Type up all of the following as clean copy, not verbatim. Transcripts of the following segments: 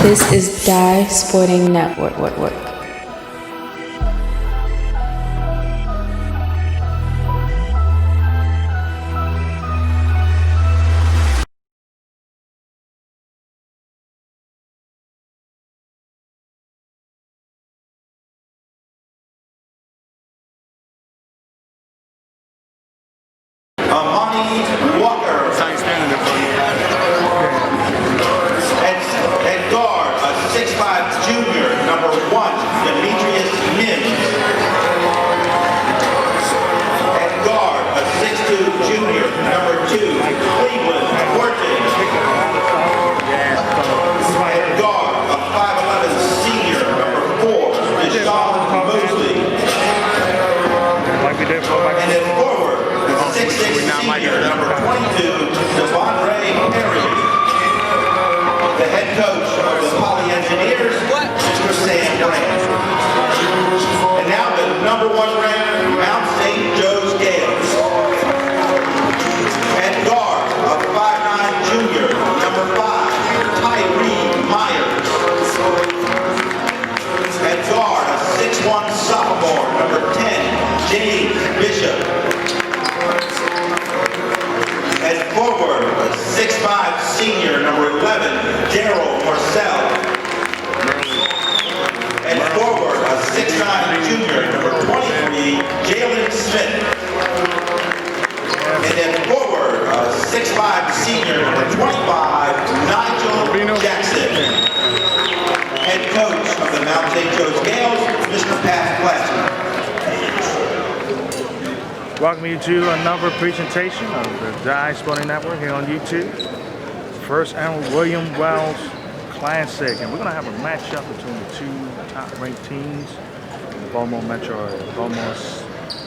This is Die Sporting Network. Welcome you to another presentation of the Die Sporting Network here on YouTube. First annual William Wells Classic, and we're going to have a matchup between the two top-ranked teams in the Baltimore Metro area.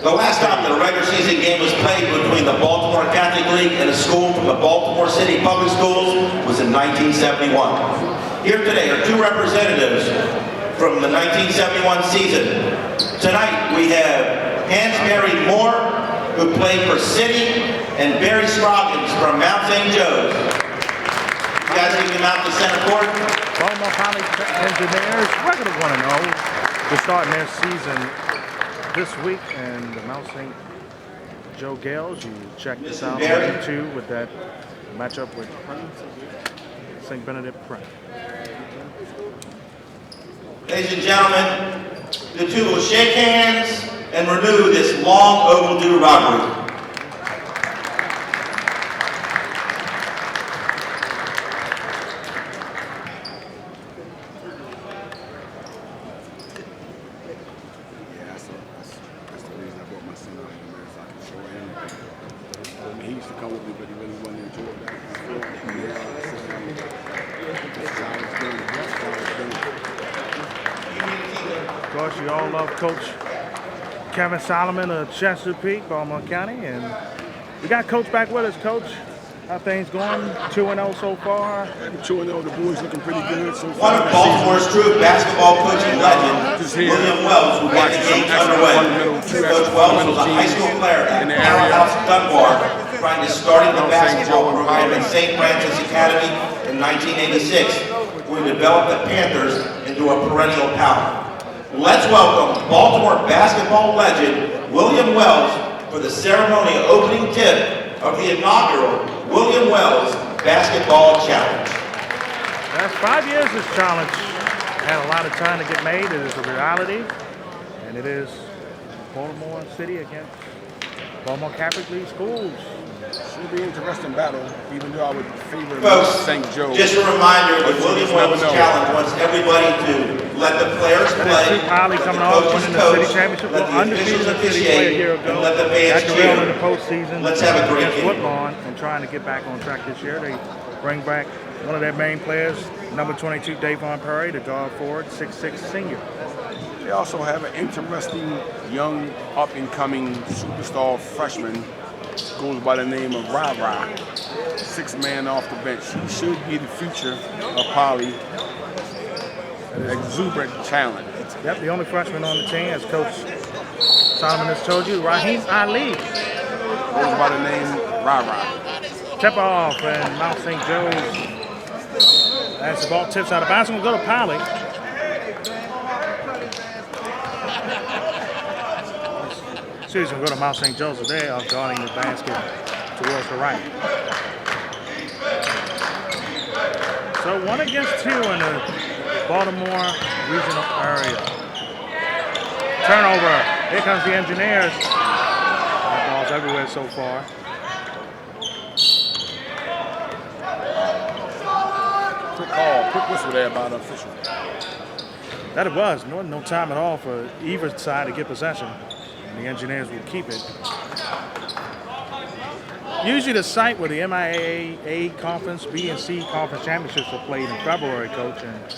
The last time that a regular season game was played between the Baltimore Catholic League and a school from the Baltimore City Public Schools was in 1971. Here today are two representatives from the 1971 season. Tonight we have Hansberry Moore, who played for City, and Barry Scroggins from Mount St. Joe's. You guys can come out to center court. Baltimore College Engineers, regular 1-0. They're starting their season this week, and the Mount St. Joe Gaels. You check this out on YouTube with that matchup with St. Benedict Prep. Ladies and gentlemen, the two will shake hands and renew this long overdue rivalry. That's the reason I brought my son out here, so I can show him. He used to come with me, but he really wasn't into it back Of course, you all love Coach Kevin Solomon of Cheaspeake, Baltimore County, and we got Coach back with us. Coach, how things going? 2-0 so far. 2-0, the boys looking pretty good so One far. of Baltimore's true basketball coaching legend, William Wells, will get the games underway. Coach Wells was a high school player at Powerhouse Dunbar, trying to start in the basketball program at St. Francis Academy in 1986, where he developed the Panthers into a perennial power. Let's welcome Baltimore basketball legend William Wells for the ceremony opening tip of the inaugural William Wells Basketball Challenge. That's 5 years this challenge. Had a lot of time to get made. It is a reality, and it is Baltimore City against Baltimore Catholic League schools. Should be an interesting battle, even though I would favor Folks, St. Joe. just a reminder, the William Wells Challenge wants everybody to let the players play, let the coming off coaches winning the coach, city championship, let the officials undefeated city play a officiate, year ago. and let the fans Got derailed in the cheer. postseason. Let's have a great against game. Woodlawn and trying to get back on track this year. They bring back one of their main players, number 22, Davon Perry, the guard forward, 6'6" senior. They also have an interesting young up-and-coming superstar freshman, goes by the name of Ra-Ra, 6-man off the bench. He should be the future of Poly. Exuberant talent. Yep, the only freshman on the team, as Coach Solomon has told you, Raheem Ali. Goes by the name Ra-Ra. Tip off and Mount St. Joe's As the ball tips out of bounds, we'll go to Polly. Excuse me, we'll go to Mount St. Joseph. They are guarding the basket towards the right. So 1 against 2 in the Baltimore regional area. Turnover. Here comes the Engineers. That ball's everywhere so far. Quick call, quick whistle there by the official. That it was. No time at all for either side to get possession. And the Engineers will keep it. Usually the site where the MIAA Conference, B and C Conference Championships are played in February, Coach. And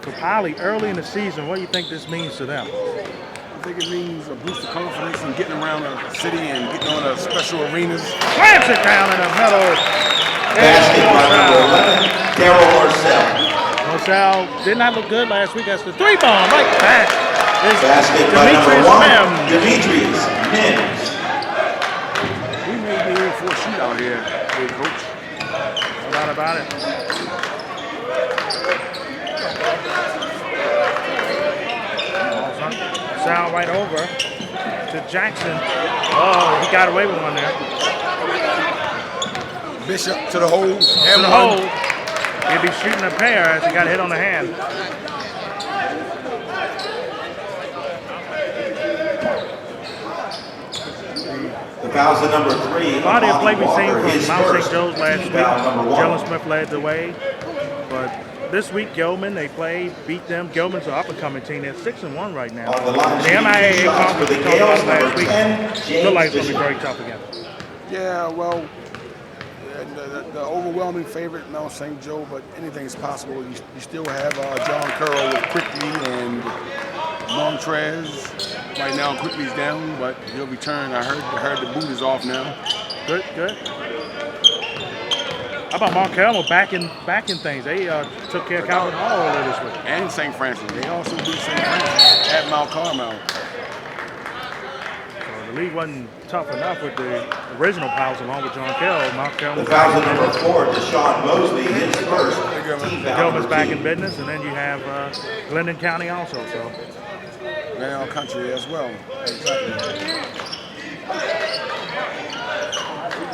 for Poly, early in the season, what do you think this means to them? I think it means a boost of confidence and getting around the city and getting on the special arenas. Slams it down in the middle. Basket by number 11, Daryl Marcel. Marcel did not look good last week. That's the 3-ball right back. Basket by number 1, Demetrius Mims. We may be in for a shootout here, big coach. No doubt about it. Marcel right over to Jackson. Oh, he got away with one there. Bishop to the hole. To the hole. He'll be shooting a pair as he got hit on the hand. The fouls at number 3. Body of play we've seen from Mount St. Joe's last week. Number 1. Jalen Smith led the way. But this week, Gilman, they played, beat them. Gilman's an up-and-coming team. They're 6-1 right now. On the line, The MIAA Conference for the Gaels, number 10, last week. James Look like it's going to be Bishop. very tough again. Yeah, well, the overwhelming favorite, Mount St. Joe, but anything's possible. You still have John Curl with Quickly and Montrez. Right now, Quickly's down, but he'll return. I heard the boot is off now. Good. How about Markel backing things? They took care of Calvin Hall earlier this week. And St. Francis. They also beat St. Francis at Mount Carmel. The league wasn't tough enough with the original fouls along with John Kell. The fouls at number 4, Deshaun Mosley, his first team foul. Gilman's back in business, and then you have Glendon County also. So Now country as well. Exactly.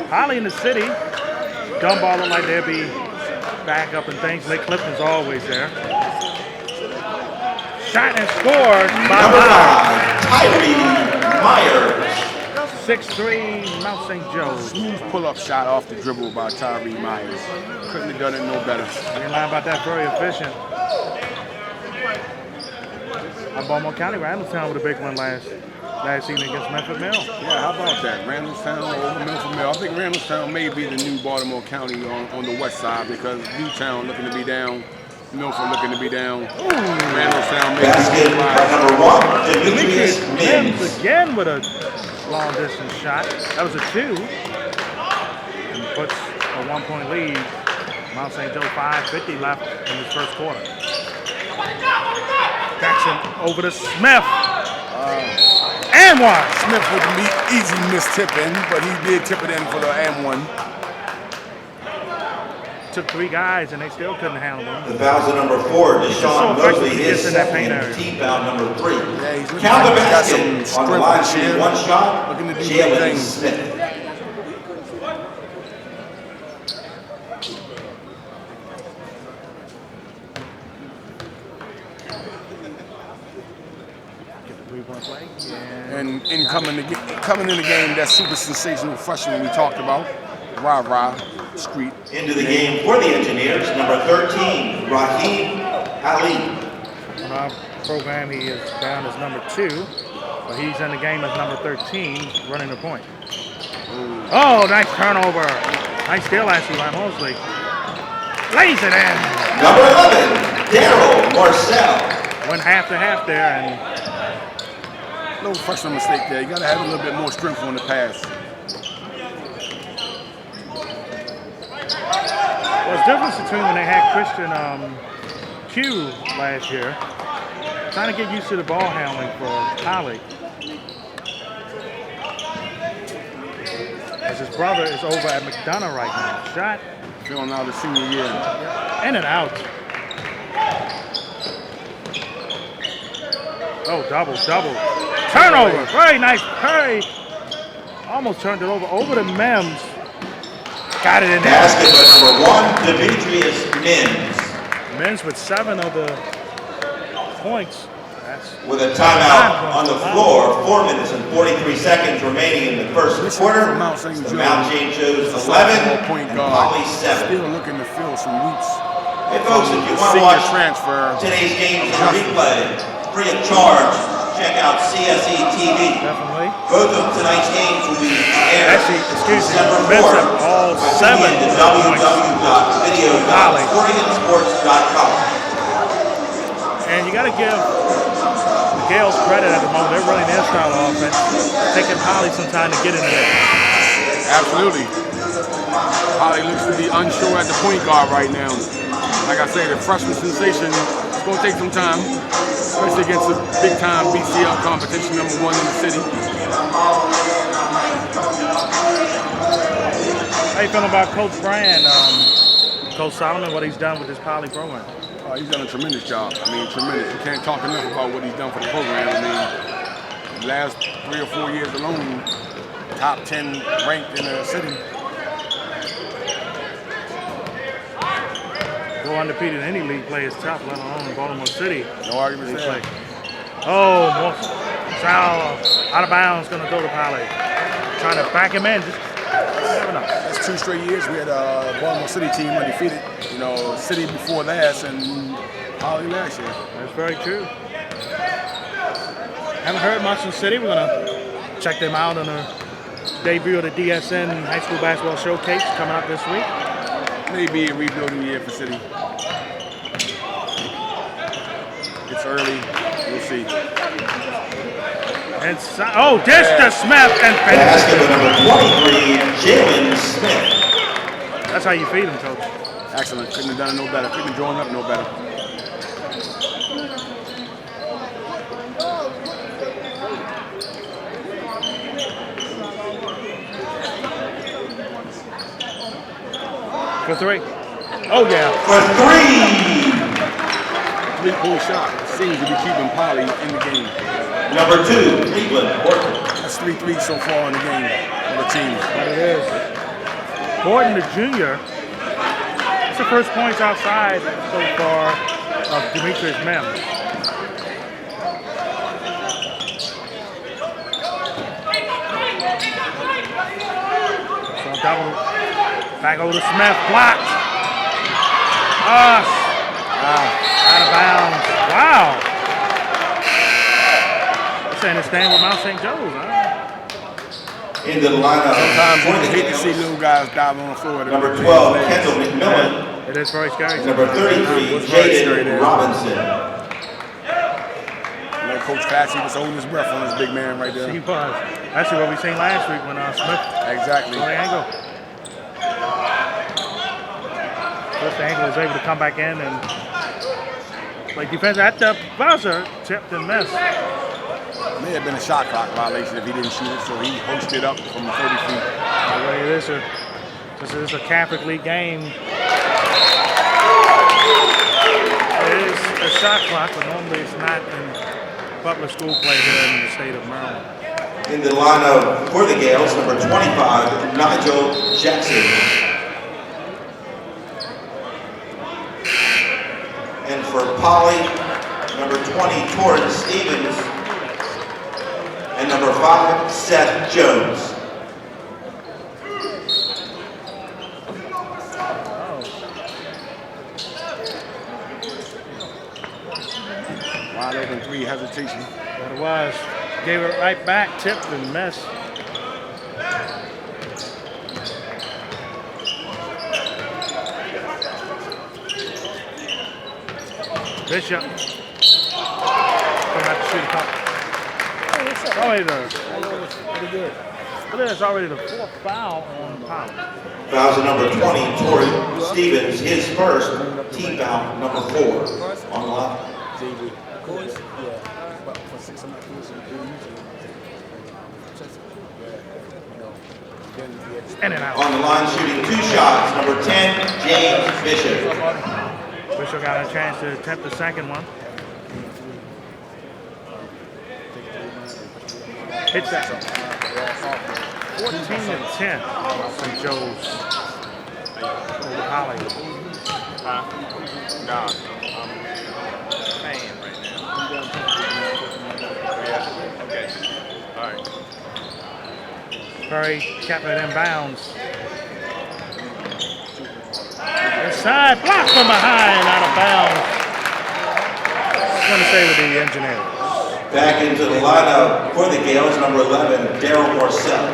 Holly in the city. Dunbar look like they'll be back up and things. Lake Clifton's always there. Shot and scored by Number 5, Tyree Myers. 6'3", Mount St. Joe. Smooth pull-up shot off the dribble by Tyree Myers. Couldn't have done it no better. I ain't lying about that. Very efficient. Baltimore County, Randallstown with a big one last season against Memphis Mill. Yeah, how about that? Randallstown over Memphis Mill. I think Randallstown may be the new Baltimore County on the west side because Newtown looking to be down, Milford looking to be down. Randallstown may Basket be by number 1, Demetrius Mims Mims. again with a long distance shot. That was a 2. And puts a 1-point lead. Mount St. Joe 5:50 left in this first quarter. Jackson over to Smith. And one. Smith with the easy mistipping, but he did tip it in for the and one. Took 3 guys and they still couldn't handle them. The fouls at number 4, Deshaun Mosley, his in that paint second, area. team foul number 3. Yeah, he's looking Count the like he's got some basket on the strength line, this year. shooting 1 shot, Looking to do big Jalen things. Smith. Get the 3-point play. And coming in the game, that super sensational freshman we talked about, Ra Street. Into the game for the Engineers, number 13, Raheem Ali. On our program, he is down as number 2, but he's in the game as number 13, running the point. Oh, nice turnover. Nice steal, actually, by Mosley. Lays it in. Number 11, Daryl Marcel. Went half to half there, and Little freshman mistake there. You got to have a little bit more strength on the pass. well, the difference between when they had Christian Q last year, trying to get used to the ball handling for Holly. As his brother is over at McDonough right now. Shot. Filling out his senior year. In and out. Oh, double. Turnover. Very nice play. Almost turned it over to Mims. Got it in there. Basket number 1, Demetrius Mims. Mims with 7 of the points. With a timeout on the floor, 4 minutes and 43 seconds remaining in the first quarter. The Mount St. Joe's 11 and Poly 7. Still looking to fill some roots. Hey folks, if you want to watch today's games in replay, free of charge, check out CSE TV. Definitely. Both of tonight's games will be aired December 4th all by 7 tuning in to www.video.oregonsports.com. And you got to give the Gaels credit at the moment. They're running their style of offense, taking Holly some time to get in there. Absolutely. Holly looks to be unsure at the point guard right now. Like I say, the freshman sensation, it's going to take some time, especially against a big-time BCL competition, #1 in the city. How you feeling about Coach Brand, Coach Solomon, what he's done with this Poly program? He's done a tremendous job. I mean, tremendous. You can't talk enough about what he's done for the program. I mean, the last 3 or 4 years alone, top 10 ranked in the city. Go undefeated in any league play is tough, let alone in Baltimore City. No arguments there. Oh, Sal out of bounds, going to go to Poly. Trying to back him in. Just never know. That's 2 straight years. We had a Baltimore City team undefeated. You know, City before last and Poly last year. That's very true. Haven't heard much from City. We're going to check them out on a debut of the DSN High School Basketball Showcase coming up this week. Maybe a rebuilding year for City. It's early. We'll see. And dish to Smith and finish. Basket number 23, Jalen Smith. That's how you feed him, Coach. Excellent. Couldn't have done it no better. Couldn't have drawn up no better. For 3. Oh, yeah. For 3. 3-point shot. Seems to be keeping Poly in the game. Number 2, Cleveland Horton. That's 3 threes so far in the game for the team. But it is. Horton, the junior. It's the first points outside so far of Demetrius Mims. So double. Back over to Smith. Blocked. Out of bounds. Wow. Saying it's staying with Mount St. Joe's, huh? Into the lineup. Sometimes you hate to see little guys dive on the floor. Number 12, Kendall McMillan. It is very scary. Number 33, Jaden Robinson. Coach Classy was holding his breath on this big man right there. He was. Actually, what we seen last week when Smith. Exactly. The angle. First angle was able to come back in and play defense at the buzzer, tipped and missed. May have been a shot clock violation if he didn't shoot it, so he hoisted it up from 30 feet. This is a Catholic League game. It is a shot clock, but normally it's not in public school play here in the state of Maryland. In the lineup for the Gaels, number 25, Nigel Jackson. And for Poly, number 20, Torrance Stevens. And number 5, Seth Jones. Wide open 3, hesitation. But it was. Gave it right back, tipped and missed. Bishop. Coming out to shoot a couple. Already pretty good. But it's already the 4th foul on Poly. Fouls at number 20, Torrance Stevens, his first. Team foul, number 4 on the line. In and out. On the line shooting 2 shots, number 10, James Bishop. Bishop got a chance to attempt the second one. Hits that. 14-10. St. Joe's over Holly. Nah, I'm paying right now. Yeah, okay. All right. Curry kept it in bounds. Inside, blocked from behind, out of bounds. It's going to stay with the Engineers. Back into the lineup for the Gaels, number 11, Daryl Morcell.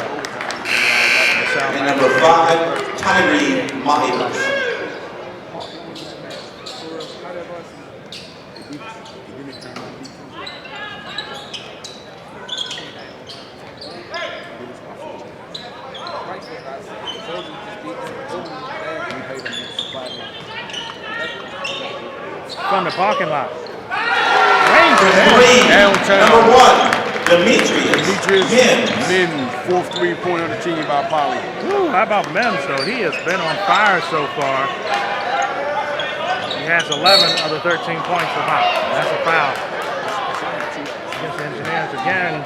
And number 5, Tyree Myers. From the parking lot. Downtown. Number 1, Demetrius Min, fourth three-pointer of the team by Poly. Ooh, how about Mims, though? He has been on fire so far. He has 11 of the 13 points for Balt. That's a foul. Against the Engineers again.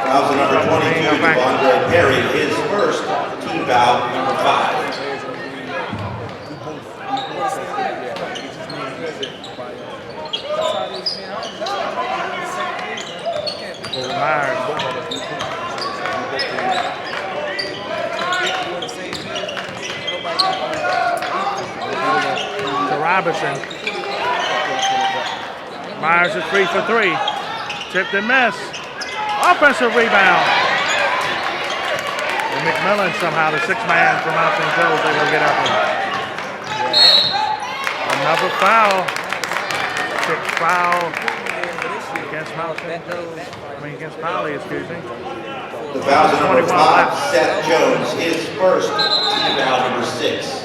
Fouls number 22, Andre Perry, his first team foul, number 5. Myers. To Robinson. Myers is 3 for 3. Tipped and missed. Offensive rebound. And McMillan somehow, the 6th man from Mount St. Joe's, able to get up with another foul. 6th foul against Mount St. Joe's. Against Poly, excuse me. The fouls are number 5, Seth Jones, his first team foul, number 6.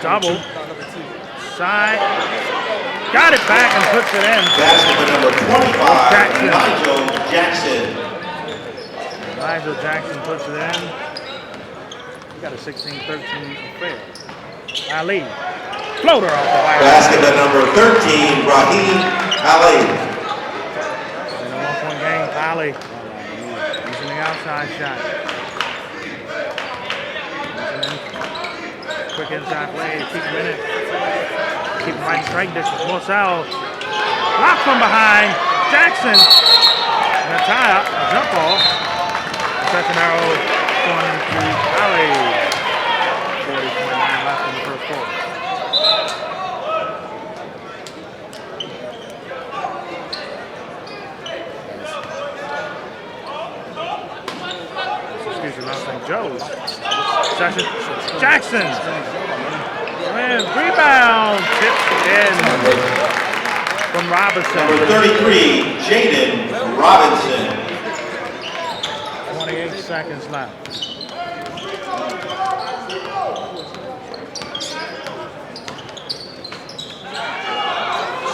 Double. Side. Got it back and puts it in. Basketball number 25, Nigel Jackson. Nigel Jackson puts it in. He got a 16-13 affair. Ali. Floater off the wire. Basketball number 13, Raheem Ali. In a 1-point game, Ali using the outside shot. Quick inside play, keep him in it. Keep him right in strike distance. Morcell. Blocked from behind. Jackson. And a tie-up, a jump ball. Second arrow going to Ali. 40.9 left in the first quarter. Excuse me, Mount St. Joe's. Session. Jackson. And rebound. Tipped in from Robinson. Number 33, Jaden Robinson. 28 seconds left.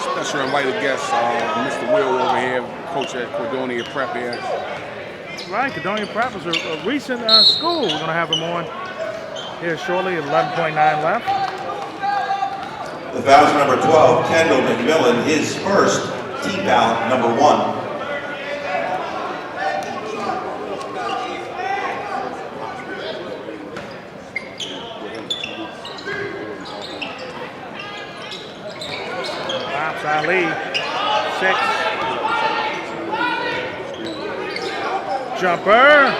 Special invited guest, Mr. Will over here, coach at Cordonia Prep here. Right, Cordonia Prep is a recent school. We're going to have him on here shortly. 11.9 left. The foul's number 12, Kendall McMillan, his first team foul, number 1. Outside lead. 6. Jumper.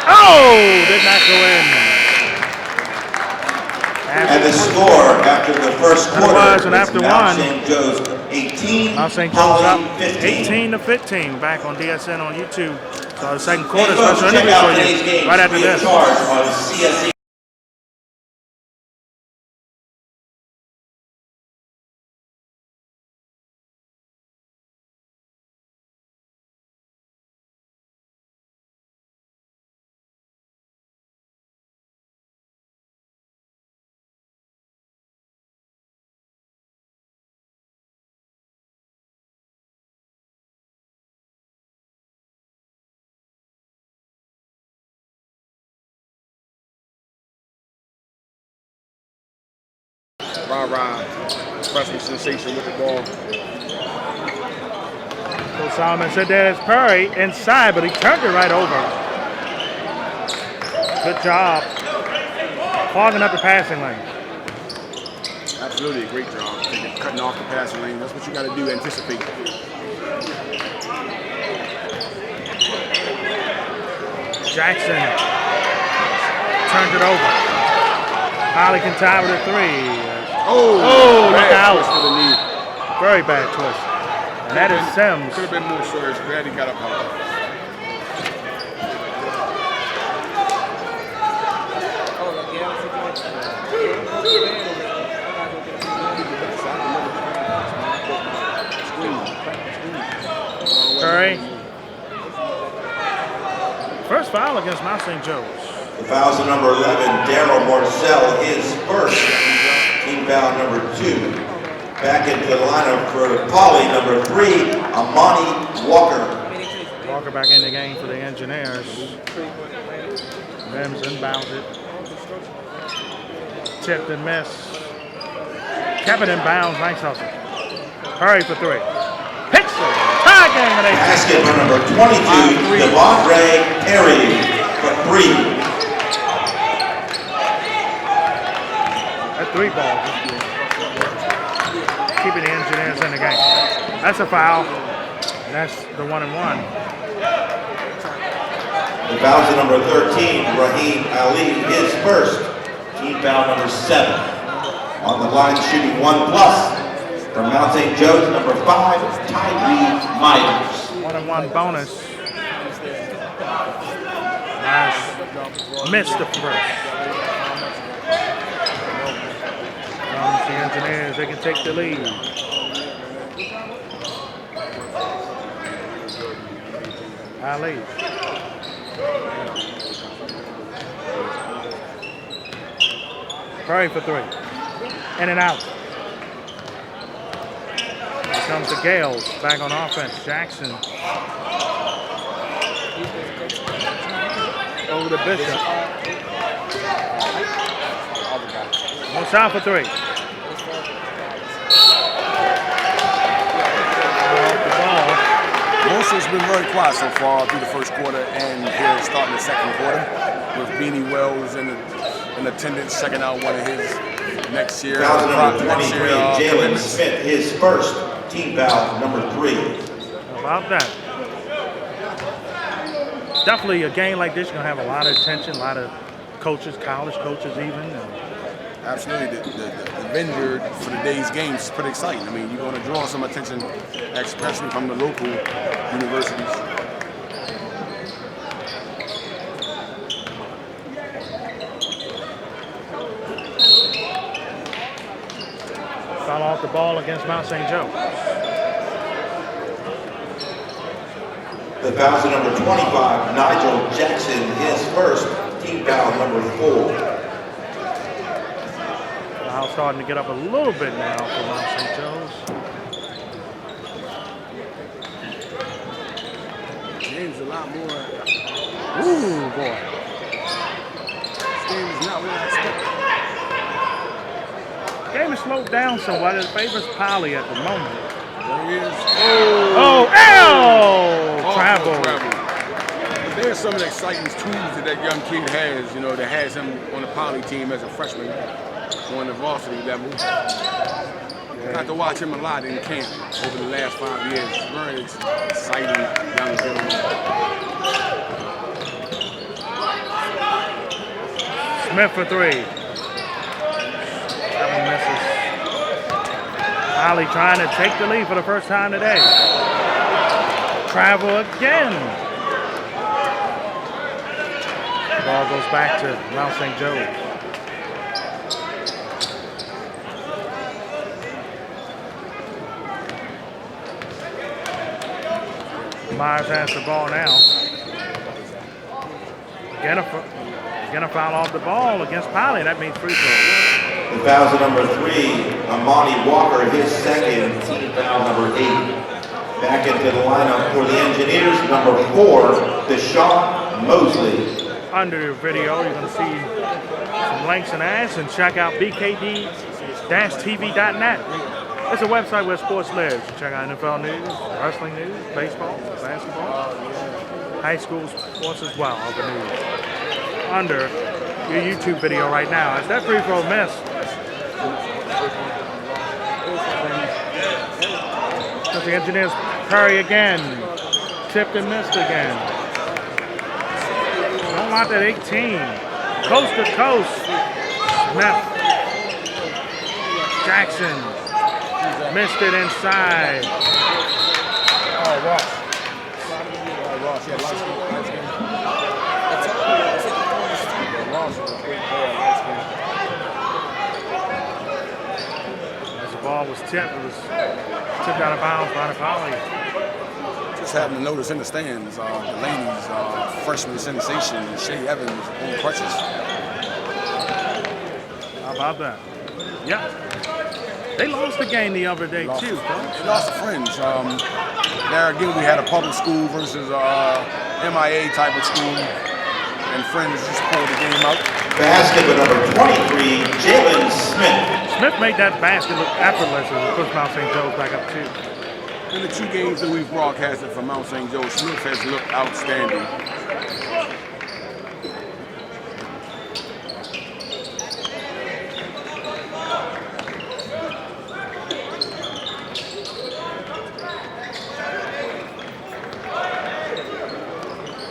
Oh! Did not go in. And the score after the first quarter was an after Mount one. St. Joe's 18, Mount St. Joe's up Poly 15. 18-15 back on DSN on YouTube. So the second quarter Hey, folks, special check interview out for today's you games right after free of this. charge on CSE. Rah-Rah, freshman sensation with the ball. So Solomon said there's Perry inside, but he turned it right over. Good job. Clogging up the passing lane. Absolutely a great job. Cutting off the passing lane. That's what you got to do, anticipate. Jackson turned it over. Holly can tie with a 3. Oh, look out. For the knee. Very bad twist. And that is Sims. Could have been more serious. Glad he got up high. Curry. First foul against Mount St. Joe's. The foul's on number 11, Daryl Marcel, his first. Team foul number 2. Back into the lineup for Polly, number 3, Amani Walker. Walker back in the game for the Engineers. Mims inbounded. Tipped and missed. Kept it in bounds. Nice hustle. Hurry for 3. Hits it. Tie game at 8. Basket for number 22, Devondre Perry for 3. That 3 ball just keeping the Engineers in the game. That's a foul. And that's the 1-and-1. The foul's on number 13, Raheem Ali, his first. Team foul number 7. On the line shooting 1+. From Mount St. Joe's, number 5, Tyree Myers. 1-and-1 bonus. Nice. Missed the first. The Engineers, they can take the lead. Ali. Curry for 3. In and out. Here comes the Gaels back on offense. Jackson. Over to Bishop. No shot for 3. Mercer's been very quiet so far through the first quarter and here starting the second quarter with Beanie Wells in attendance, checking out one of his next year. Foul number 23, Jalen Smith, his first. Team foul number 3. How about that? Definitely a game like this, you're going to have a lot of attention, a lot of coaches, college coaches even. Absolutely. The vendor for the day's game is pretty exciting. I mean, you're going to draw some attention, especially from the local universities. Foul off the ball against Mount St. Joe. The foul's on number 25, Nigel Jackson, his first. Team foul number 4. Foul starting to get up a little bit now for Mount St. Joe's. Game's a lot more. Ooh, boy. This game is not what I expected. Game is slowed down somewhat. It favors Polly at the moment. There he is. Travel. But there's some of the exciting tools that young kid has, you know, that has him on the Poly team as a freshman on the varsity level. Got to watch him a lot in camp over the last 5 years. Very exciting young gentleman. Smith for 3. That one misses. Holly trying to take the lead for the first time today. Travel again. The ball goes back to Mount St. Joe's. Myers has the ball now. Again a foul off the ball against Polly. That means free throw. The foul's on number 3, Amani Walker, his second. Team foul number 8. Back into the lineup for the Engineers, number 4, Deshaun Mosley. Under the video, you're going to see some links and ads, and check out BKD UMBC-TV.net. It's a website where sports lives. You check out NFL news, wrestling news, baseball, basketball, high school sports as well, all the news. Under your YouTube video right now. As that free throw miss. As the Engineers Curry again. Tipped and missed again. Don't want that 18. Coast to coast. Smith. Jackson. Missed it inside. Oh, Ross. Ross, yeah, light skin. Ross was a great player, light skin. As the ball was tipped, it was tipped out of bounds by the volley. Just happened to notice in the stands, Delaney's freshman sensation, Shea Evans on crutches. How about that? Yep. They lost the game the other day, too. They lost to Friends. There again, we had a public school versus MIA type of school, and Friends just pulled the game out. Basket with number 23, Jalen Smith. Smith made that basket look effortless and pushed Mount St. Joe's back up, too. In the 2 games that we've broadcasted from Mount St. Joe, Smith has looked outstanding.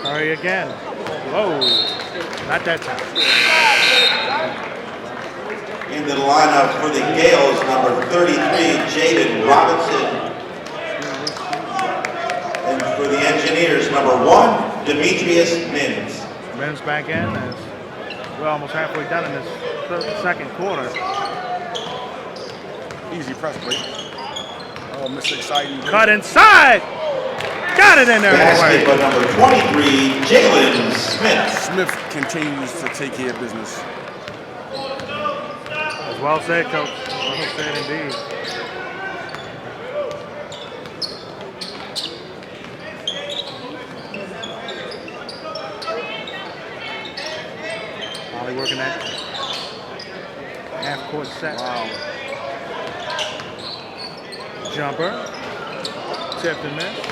Curry again. Whoa. Not that time. Into the lineup for the Gaels, number 33, Jaden Robinson. And for the Engineers, number 1, Demetrius Mims. Mims back in as we're almost halfway done in this second quarter. Easy press break. Oh, Mr. Exciting. Cut inside. Got it in there. Basket by number 23, Jalen Smith. Smith continues to take care of business. As well said, Coach. Well said indeed. Molly working that half-court set. Wow. Jumper. Tipped and missed.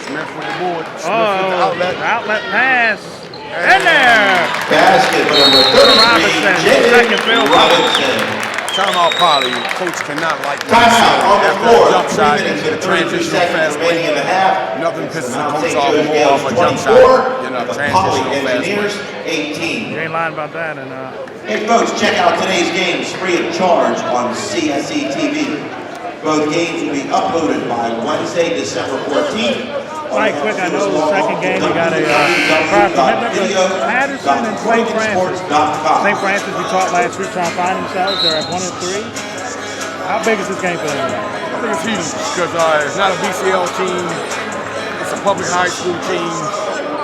Smith with the board. Smith with the outlet. Outlet pass. In there. Basket by number 33, Jaden Robinson. Timeout, Polly. Coach cannot like Timeout on the floor. Jump shot 3 minutes into the and 33 transitional seconds fast break. remaining in the half. Nothing pisses the Mount coach St. off Joe's more Gaels of a jump 24, shot. You know, the Poly transitional fast Engineers break. 18. You ain't lying about that. And Hey folks, check out today's games free of charge on CSE TV. Both games will be uploaded by Wednesday, December 14th. right quick, I know the second game we got a prior commitment with Patterson and St. Francis. St. Francis, we talked last week, trying to find themselves. They're at 1-3. How big is this game for them? I think it's huge because it's not a BCL team. It's a public high school team.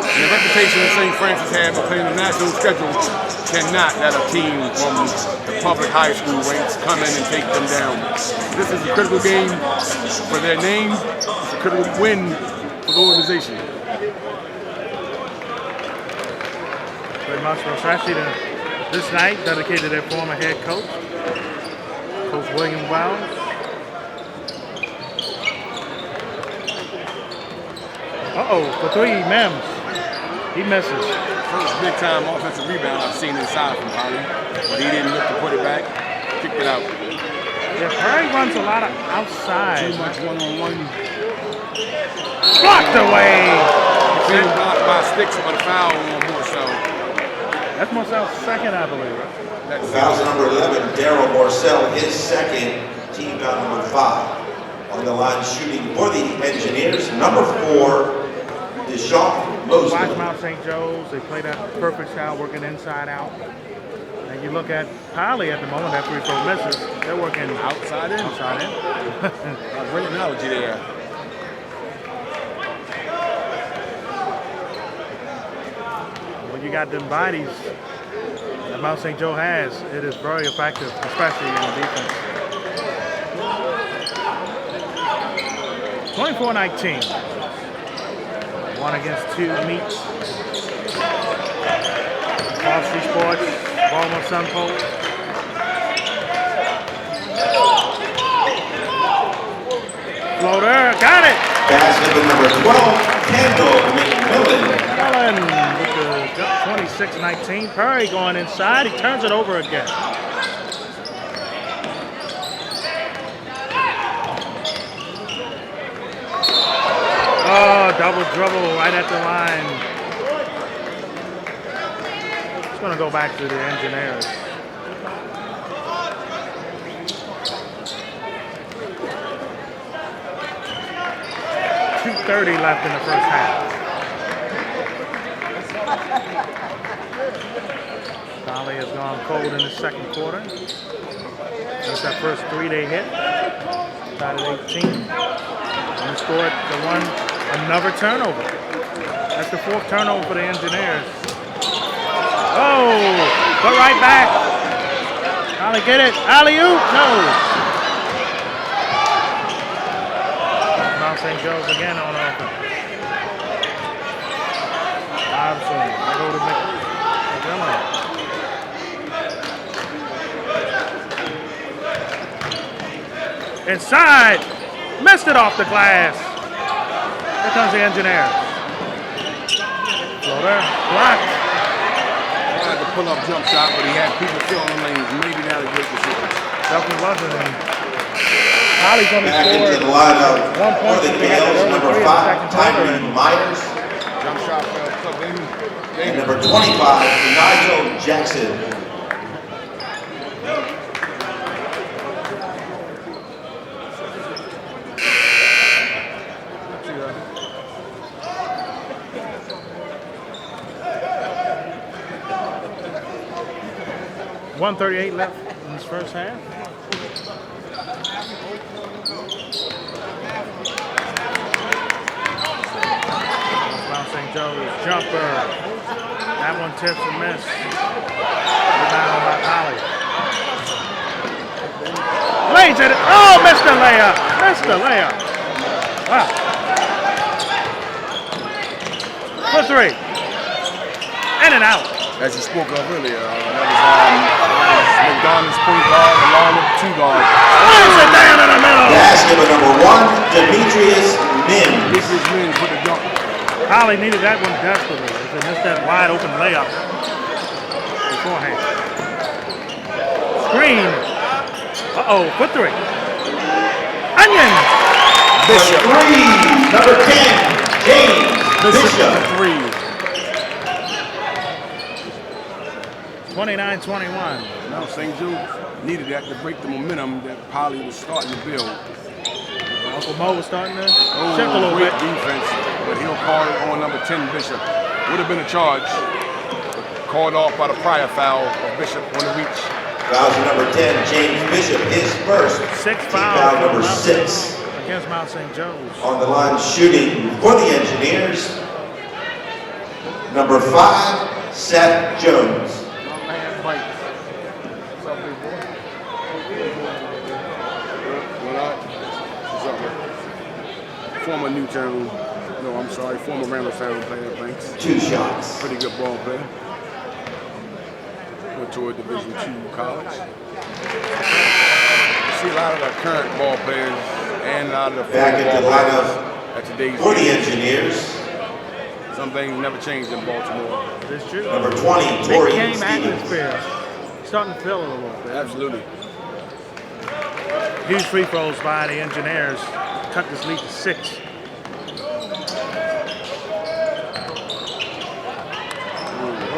And the reputation that St. Francis had for playing the national schedule cannot let a team from the public high school ranks come in and take them down. This is a critical game for their name. It's a critical win for the organization. Very much for especially this night, dedicated to their former head coach, Coach William Wells. For three, Mims. He misses. First big-time offensive rebound I've seen inside from Holly, but he didn't look to put it back, kicked it out. Yeah, Curry runs a lot of outside. Too much one-on-one. Blocked away. Being blocked by Sticks for the foul on Morcell. That's Morcell's second, I believe. The foul's number 11, Daryl Morcell, his second, team foul number 5. On the line shooting for the Engineers, number 4, Deshaun Mosley. Watch Mount St. Joe's. They play that perfect style, working inside out. And you look at Poly at the moment, that free throw misses. They're working Outside in. outside in. Great analogy there. When you got them bodies that Mount St. Joe has, it is very effective, especially on defense. 24-19. 1 against 2 meets. Varsity Sports, Baltimore Sun Pole. floater, got it. Basket with number 12, Kendall McMillan. Allen with the 26-19. Perry going inside. He turns it over again. Oh, double dribble right at the line. It's going to go back to the Engineers. 2:30 left in the first half. Dolly has gone cold in the second quarter. That's that first three they hit. Tied at 18. And scored another turnover. That's the fourth turnover for the Engineers. Oh, but right back. Dolly get it. Alley-oop, no. St. Joe's again on offense. Robson, they go to McMillan. Inside, missed it off the glass. Here comes the Engineer. Floater, blocked. Tried to pull up jump shot, but he had people still on the lanes. Maybe not a great decision. Definitely wasn't. Holly's only Back scored into the lineup 1 point for the for Gaels, number 5, Tyree Myers. Jump shot fell plugged in. And number 25, Nigel Jackson. .138 left in this first half. St. Joe's jumper. That one tips and miss. Rebound by Holly. Lays it. Oh, missed the layup. Missed the layup. Wow. For three. In and out. As you spoke of earlier, that was McDonald's point guard along with the 2 guard. Lays it down in the middle. Basket with number 1, Demetrius Mims. Demetrius Mims with the dunk. Holly needed that one desperately. They missed that wide open layup beforehand. Screen. Uh-oh, for three. Onion. Bishop. 3, number 10, James Bishop. 3. 29-21. Now St. Joe needed that to break the momentum that Polly was starting to build. Uncle Mo was starting to shift a little great bit. defense, but he'll call it on number 10, Bishop. Would have been a charge, but called off by the prior foul of Bishop on the reach. Fouls number 10, James Bishop, his first. 6 Team fouls. foul number 6. Against Mount St. Joe's. On the line shooting for the Engineers, number 5, Seth Jones. Former former Randallstown player, thanks. 2 shots. Pretty good ball player. Went to a Division II college. You see a lot of the current ball players and a lot of the Back into the lineup at today's for the Engineers. Some things never changed in Baltimore. That's true. Number 20, Big Torian game Stevens. atmosphere. Starting to feel it a little bit. Absolutely. Huge free throws by the Engineers. Cut this lead to 6.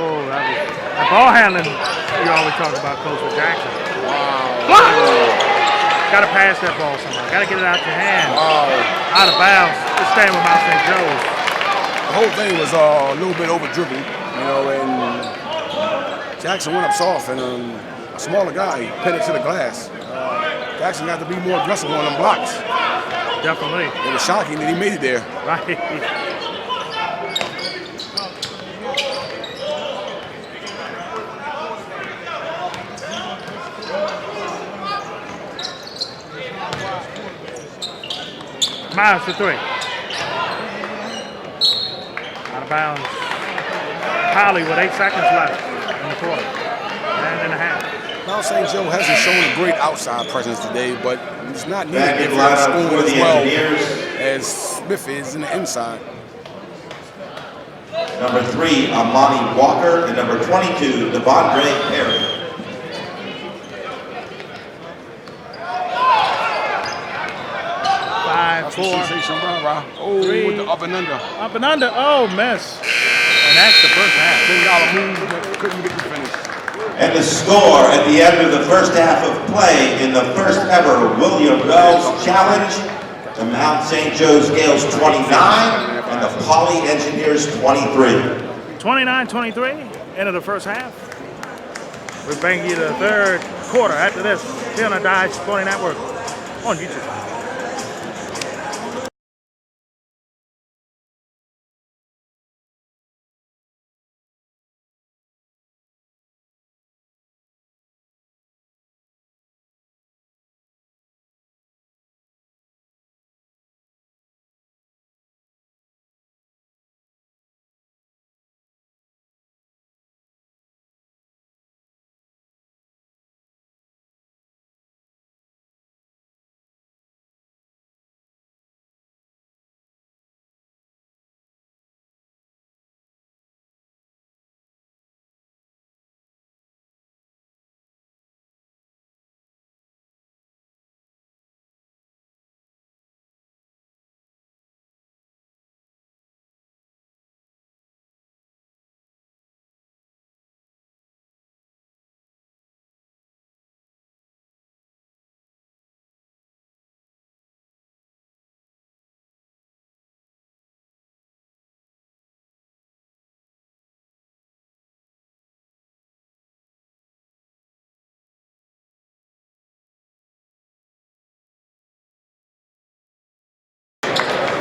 Oh, that ball handling you always talk about, Coach with Jackson. Wow. Got to pass that ball somehow. Got to get it out your hand. Wow. Out of bounds. It's staying with Mount St. Joe's. The whole thing was a little bit over dribbled, and Jackson went up soft, and a smaller guy pinned it to the glass. Jackson got to be more aggressive on them blocks. Definitely. It was shocking that he made it there. Right. Miles for 3. Out of bounds. Holly with 8 seconds left in the quarter. And a half. Mount St. Joe hasn't shown a great outside presence today, but it's not needed Back if in you're lineup scoring for as the well Engineers. as Smith is in the inside. Number 3, Amani Walker, and number 22, Devondre Perry. Five, four, Oh, three. with the up and under. Up and under. Oh, miss. And that's the first half. $10 move, but couldn't get the finish. And the score at the end of the first half of play in the first ever William Wells Challenge, the Mount St. Joe's Gaels 29 and the Poly Engineers 23. 29-23, end of the first half. We're bringing you the third quarter after this. Here on the Dye Sporting Network on YouTube.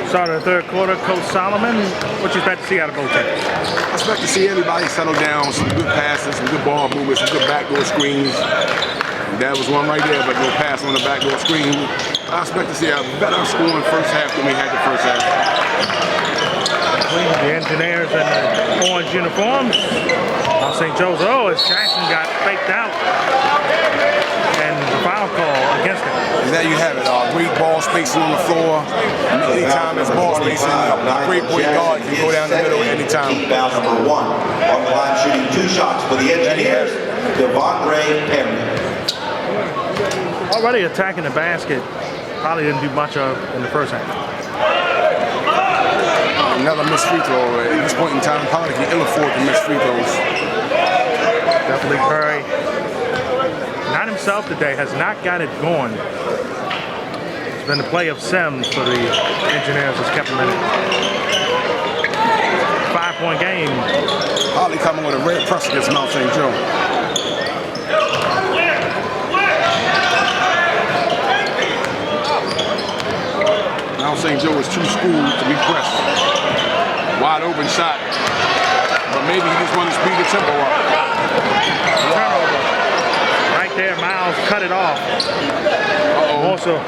Start of the third quarter, Coach Solomon, what you expect to see out of both teams? I expect to see everybody settle down, some good passes, some good ball movement, some good backdoor screens. That was one right there, but no pass on the backdoor screen. I expect to see a better scoring first half than we had the first half. The Engineers in the orange uniforms. Mount St. Joe's, as Jackson got faked out. And the foul call against him. And there you have it, great ball spacing on the floor. Anytime there's ball spacing, a great point guard can go down the middle anytime. Foul number 1 on the line, shooting 2 shots for the Engineers, Devondre Perry. Already attacking the basket. Probably didn't do much of in the first half. Another missed free throw. At this point in time, probably can ill afford to miss free throws. Definitely Perry. Not himself today, has not got it going. It's been the play of Sims for the Engineers has kept him in it. 5-point game. Holly coming with a red press against Mount St. Joe. Mount St. Joe is too schooled to be pressed. Wide open shot. But maybe he just wanted to speed the tempo up. Turnover. Right there, Miles cut it off. Also,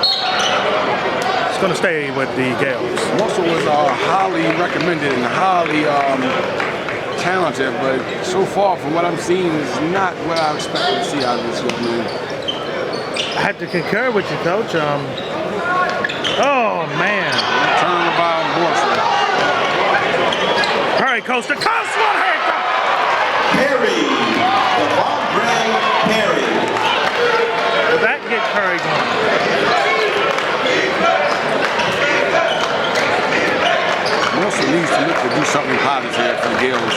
it's going to stay with the Gaels. Russell was highly recommended and highly talented, but so far from what I'm seeing is not what I expected to see out of this young man. I had to concur with you, Coach. Oh, man. Turn by Boston. Perry coast to coast, one hand. Perry, Devondre Perry. Will that get Perry going? Wilson needs to look to do something positive for the Gaels.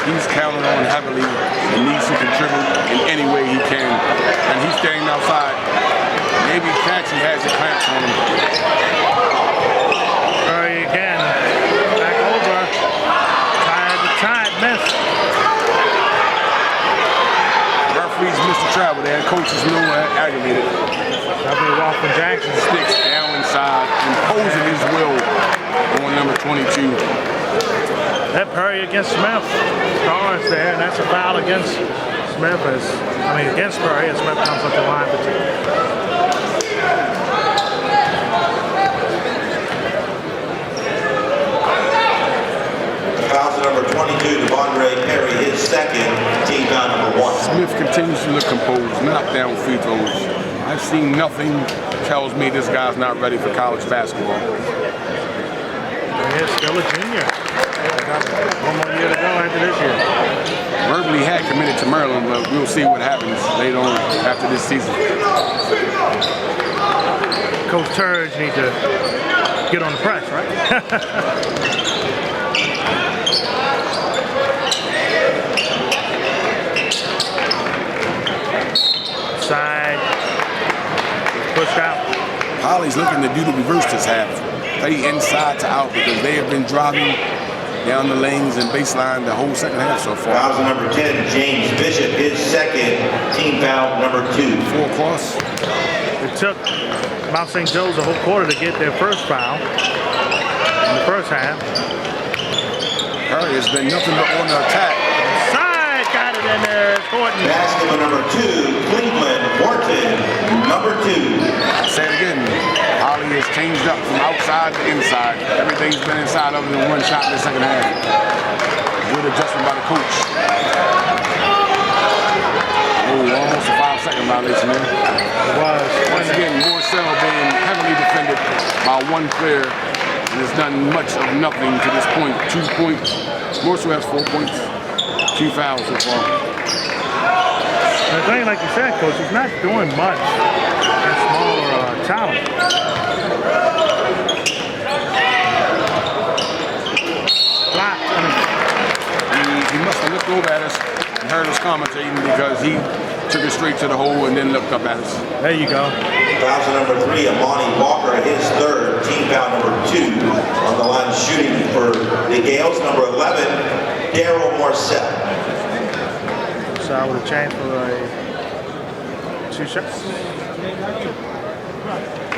He's counted on heavily and needs to contribute in any way he can. And he's staying outside. Maybe Jackson has the clamps on him. Perry again. Back over. Tied, missed. Referees missed the travel there. Coaches know aggravated. Double off from Jackson. Sticks down inside, imposing his will on number 22. That Perry against Smith. Stars there, and that's a foul against Smith. Against Perry, as Smith comes up the line for 2. Number 22, Devondre Perry, his second, team foul number 1. Smith continues to look composed. knockdown free throws. I've seen nothing tells me this guy's not ready for college basketball. He's still a junior. One more year to go after this year. Verbally had committed to Maryland, but we'll see what happens later on after this season. Coach Turge need to get on the press, right? Side. Pushed out. Holly's looking to do the reverse this half. Play inside to out because they have been driving down the lanes and baseline the whole second half so far. Fouls number 10, James Bishop, his second, team foul number 2. 4 across. It took Mount St. Joe's a whole quarter to get their first foul in the first half. Curry has been nothing but on the attack. Side got it in there. Thornton. Basketball number 2, Cleveland Morton, number 2. I'll say it again. Holly has changed up from outside to inside. Everything's been inside other than one shot in the second half. Good adjustment by the coach. Oh, almost a 5-second violation there. It was. Once again, Morcell being heavily defended by one player and has done much of nothing to this point. 2 points. Morcell has 4 points. 2 fouls so far. The thing, like you said, Coach, he's not doing much in smaller talent. Blocked. He must have looked over at us and heard us commentating because he took it straight to the hole and then looked up at us. There you go. Foul number 3, Amani Walker, his third, team foul number 2. On the line shooting for the Gaels, number 11, Daryl Morcell. So I would have changed for a 2 shots.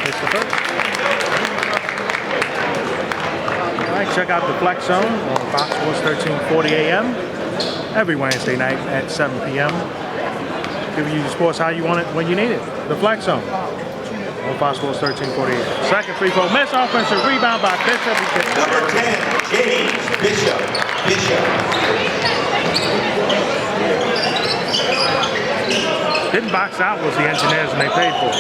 It's the first. All right, check out the Flex Zone on Fox Sports 1340 AM every Wednesday night at 7 p.m. Giving you the sports how you want it when you need it. The Flex Zone on Fox Sports 1340 AM. Second free throw miss, offensive rebound by Bishop. Number 10, James Bishop. Didn't box out was the engineers and they paid for it.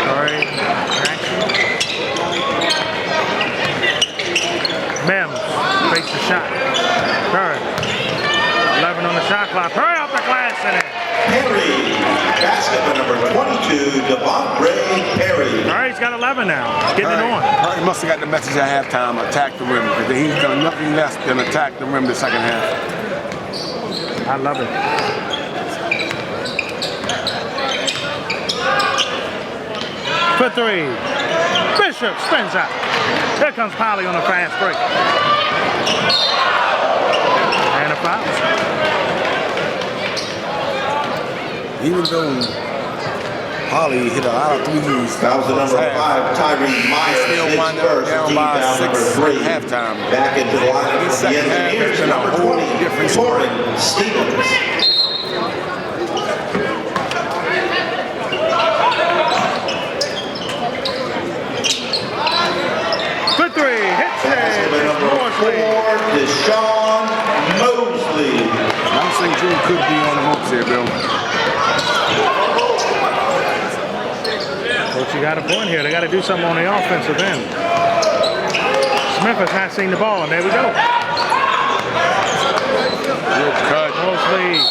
Alright, action. Mims fakes the shot. Curry. 11 on the shot clock. Hurry up the glass in it. Perry, basketball number 22, Devontae Perry. All right, he's got 11 now. He's getting it on. He must have got the message at halftime, attack the rim, because he's done nothing less than attack the rim the second half. I love it. For 3. Bishop spins out. Here comes Polly on a fast break. And a foul. Even though Holly hit a lot of threes. That was the number 5, Tyree Myers, still his wind up first, down team by foul 6 number 3. at halftime. Back into the lineup This for the second half has Engineers, been a number whole 20, different Torrin Stevens. For 3, hits it. Basketball number 4, Deshaun Mosley. Mount St. Joe could be on the ropes here, Bill. Coach, you got a point here. They got to do something on the offensive end. Smith has not seen the ball, and there we go. Good cut. Mosley.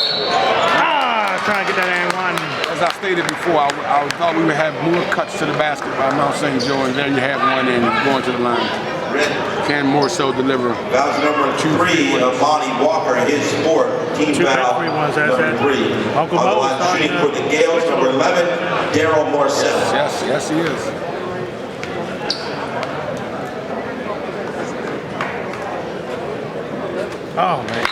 Trying to get that and one. As I stated before, I thought we would have more cuts to the basket by Mount St. Joe, and there you have one and going to the line. Can Morcell deliver? That was number 3, Amani Walker, his fourth, team foul number 3. Uncle On the Mo line shooting for the Gaels, number 11, Daryl Morcell. Yes, he is. Oh, man.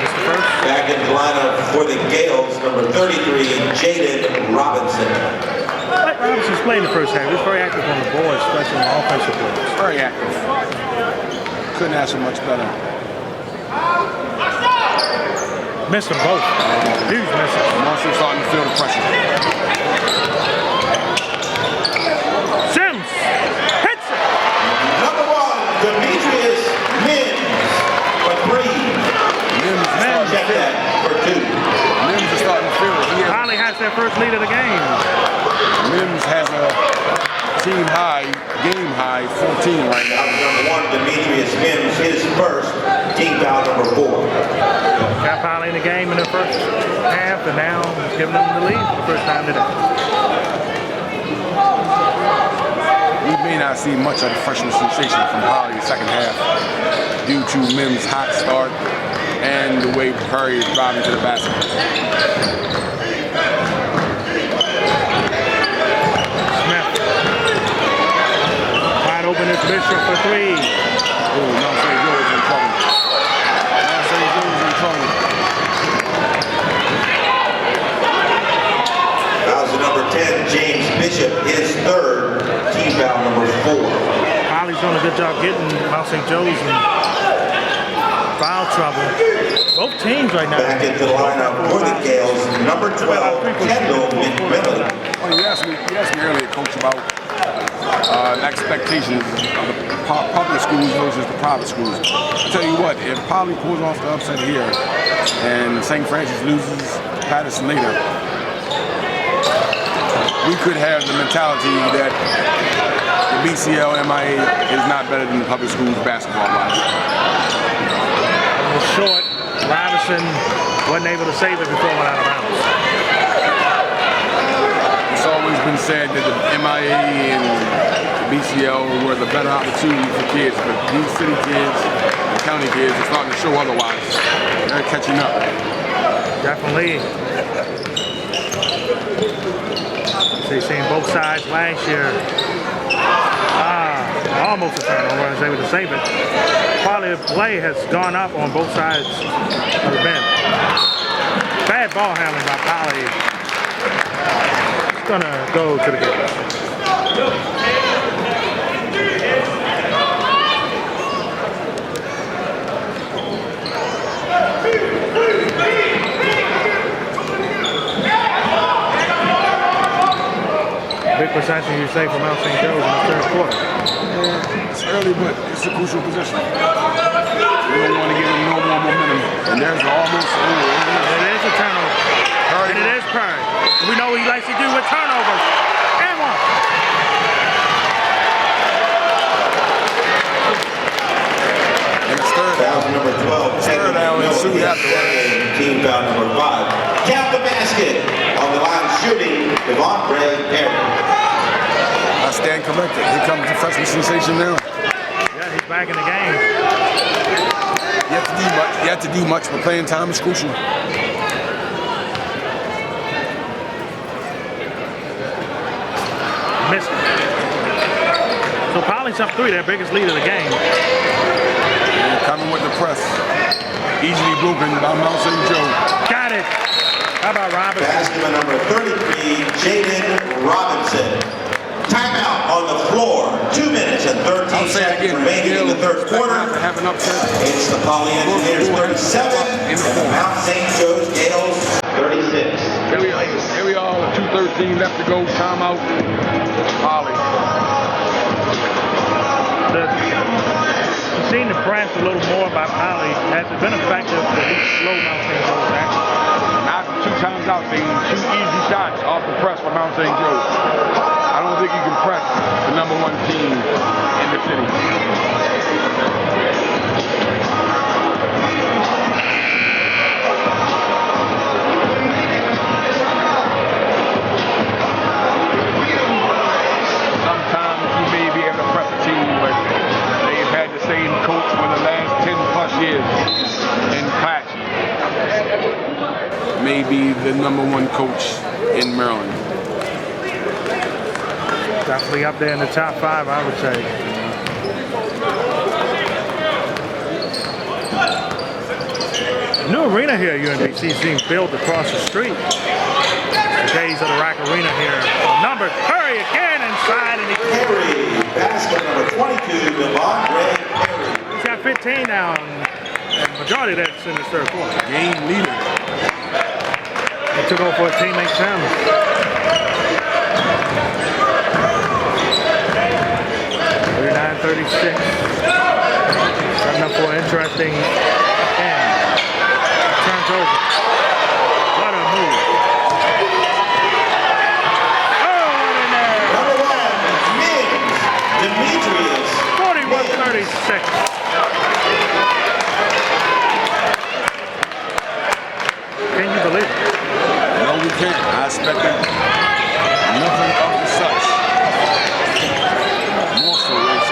Mr. First. Back in the lineup for the Gaels, number 33, Jaden Robinson. Robinson's playing the first half. He's very active on the board, especially in the offensive plays. Very active. Couldn't ask for much better. Missed them both. Huge misses. Marshall starting to feel the pressure. Sims hits it. Number 1, Demetrius Mims for 3. Check that for 2. Mims is starting to feel it. Holly has their first lead of the game. Mims has a team high, game high, 14 right now. Number 1, Demetrius Mims, his first, team foul number 4. Got Holly in the game in the first half, and now he's giving them the lead for the first time today. We may not see much of the freshman sensation from Holly in the second half due to Mims' hot start and the way Perry is driving to the basket. Wide open is Bishop for 3. Oh, Mount St. Joe is in trouble. Mount St. Joe is in trouble. Fouls to number 10, James Bishop, his third, team foul number 4. Holly's doing a good job getting Mount St. Joe's in foul trouble. Both teams right now. Back into the lineup for the Gaels, number 12, Kendall McMillan. Well, you asked me earlier, Coach, about expectations of the public schools versus the private schools. I'll tell you what, if Poly pulls off the upset here and St. Francis loses Patterson later, we could have the mentality that the BCL MIA is not better than the public schools basketball-wise. Short, Robinson wasn't able to save it before it went out of bounds. It's always been said that the MIA and the BCL were the better opportunity for kids, but these city kids and county kids are starting to show otherwise. They're catching up. Definitely. So you're seeing both sides last year. Almost a turnover. I was able to save it. Quality of play has gone up on both sides of the bench. Bad ball handling by Poly. It's gonna go to the game. Big possession, you say, for Mount St. Joe's in the third quarter. Yeah, it's early, but it's a crucial position. We don't want to give them no more momentum. And there's almost It is a turnover. And it is Perry. We know what he likes to do with turnovers. And one. And it's third Foul number 12, third down and soon afterwards. Team foul number 5. Count the basket. On the line shooting, Devontre Perry. I stand corrected. Here comes the freshman sensation now. Yeah, he's back in the game. You have to do much, but playing time is crucial. Missed it. So Poly's up 3, their biggest lead of the game. And coming with the press. Easily broken by Mount St. Joe. Got it. How about Robinson? Basketball number 33, Jaden Robinson. Timeout on the floor. 2 minutes and 13 seconds remaining in the third quarter. Have an upset. It's the Poly Engineers 37 and the Mount St. Joe's Gaels 36. Here we are with 2:13 left to go. Timeout. Poly. We've seen the press a little more by Poly. Has it been effective to slow Mount St. Joe's down? After 2 times out, they 2 easy shots off the press for Mount St. Joe. I don't think you can press the number 1 team in the city. Sometimes you may be able to press a team, but they've had the same coach for the last 10 plus years in Patch. Maybe the number 1 coach in Maryland. Definitely up there in the top 5, I would say. New arena here at UMBC is being built across the street. The days of the Rock Arena here. Number Curry again inside, and Perry, basket number 22, Devontre Perry. he's got 15 now, and the majority of that's in the third quarter. Game leader. He took over for a teammate, Sam. 39-36. interesting end. Turns over. What a move. Oh, what in there. Number 1, Demetrius. 41-36. Can you believe it? No, we can't. I expected nothing of the such. More so, it's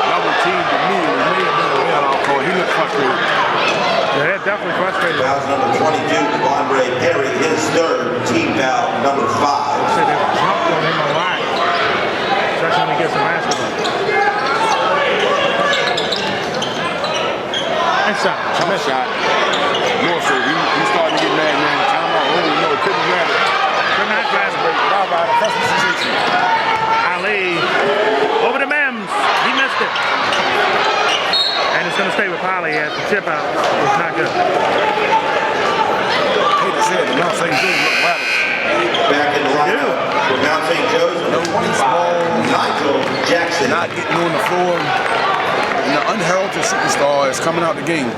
double team to me. It may have been a bailout call. He looked frustrated. Yeah, definitely frustrated. Fouls number 22, Devondre Perry, his third. Team foul number 5. Said they jumped on him a lot. Especially when he gets some basketball. Inside. Tough shot. More so, he's starting to get mad now. Timeout. Oh, no, couldn't grab it. Could not grab it. Bye-bye, the freshman sensation. Ali over to Mims. He missed it. And it's going to stay with Polly as the tip out. It's not good. Hate to say it, but Mount St. Joe's look rattled. Back in the lineup for Mount St. Joe's, number 25, Nigel Jackson. Not getting on the floor. And the unheralded superstar is coming out the game.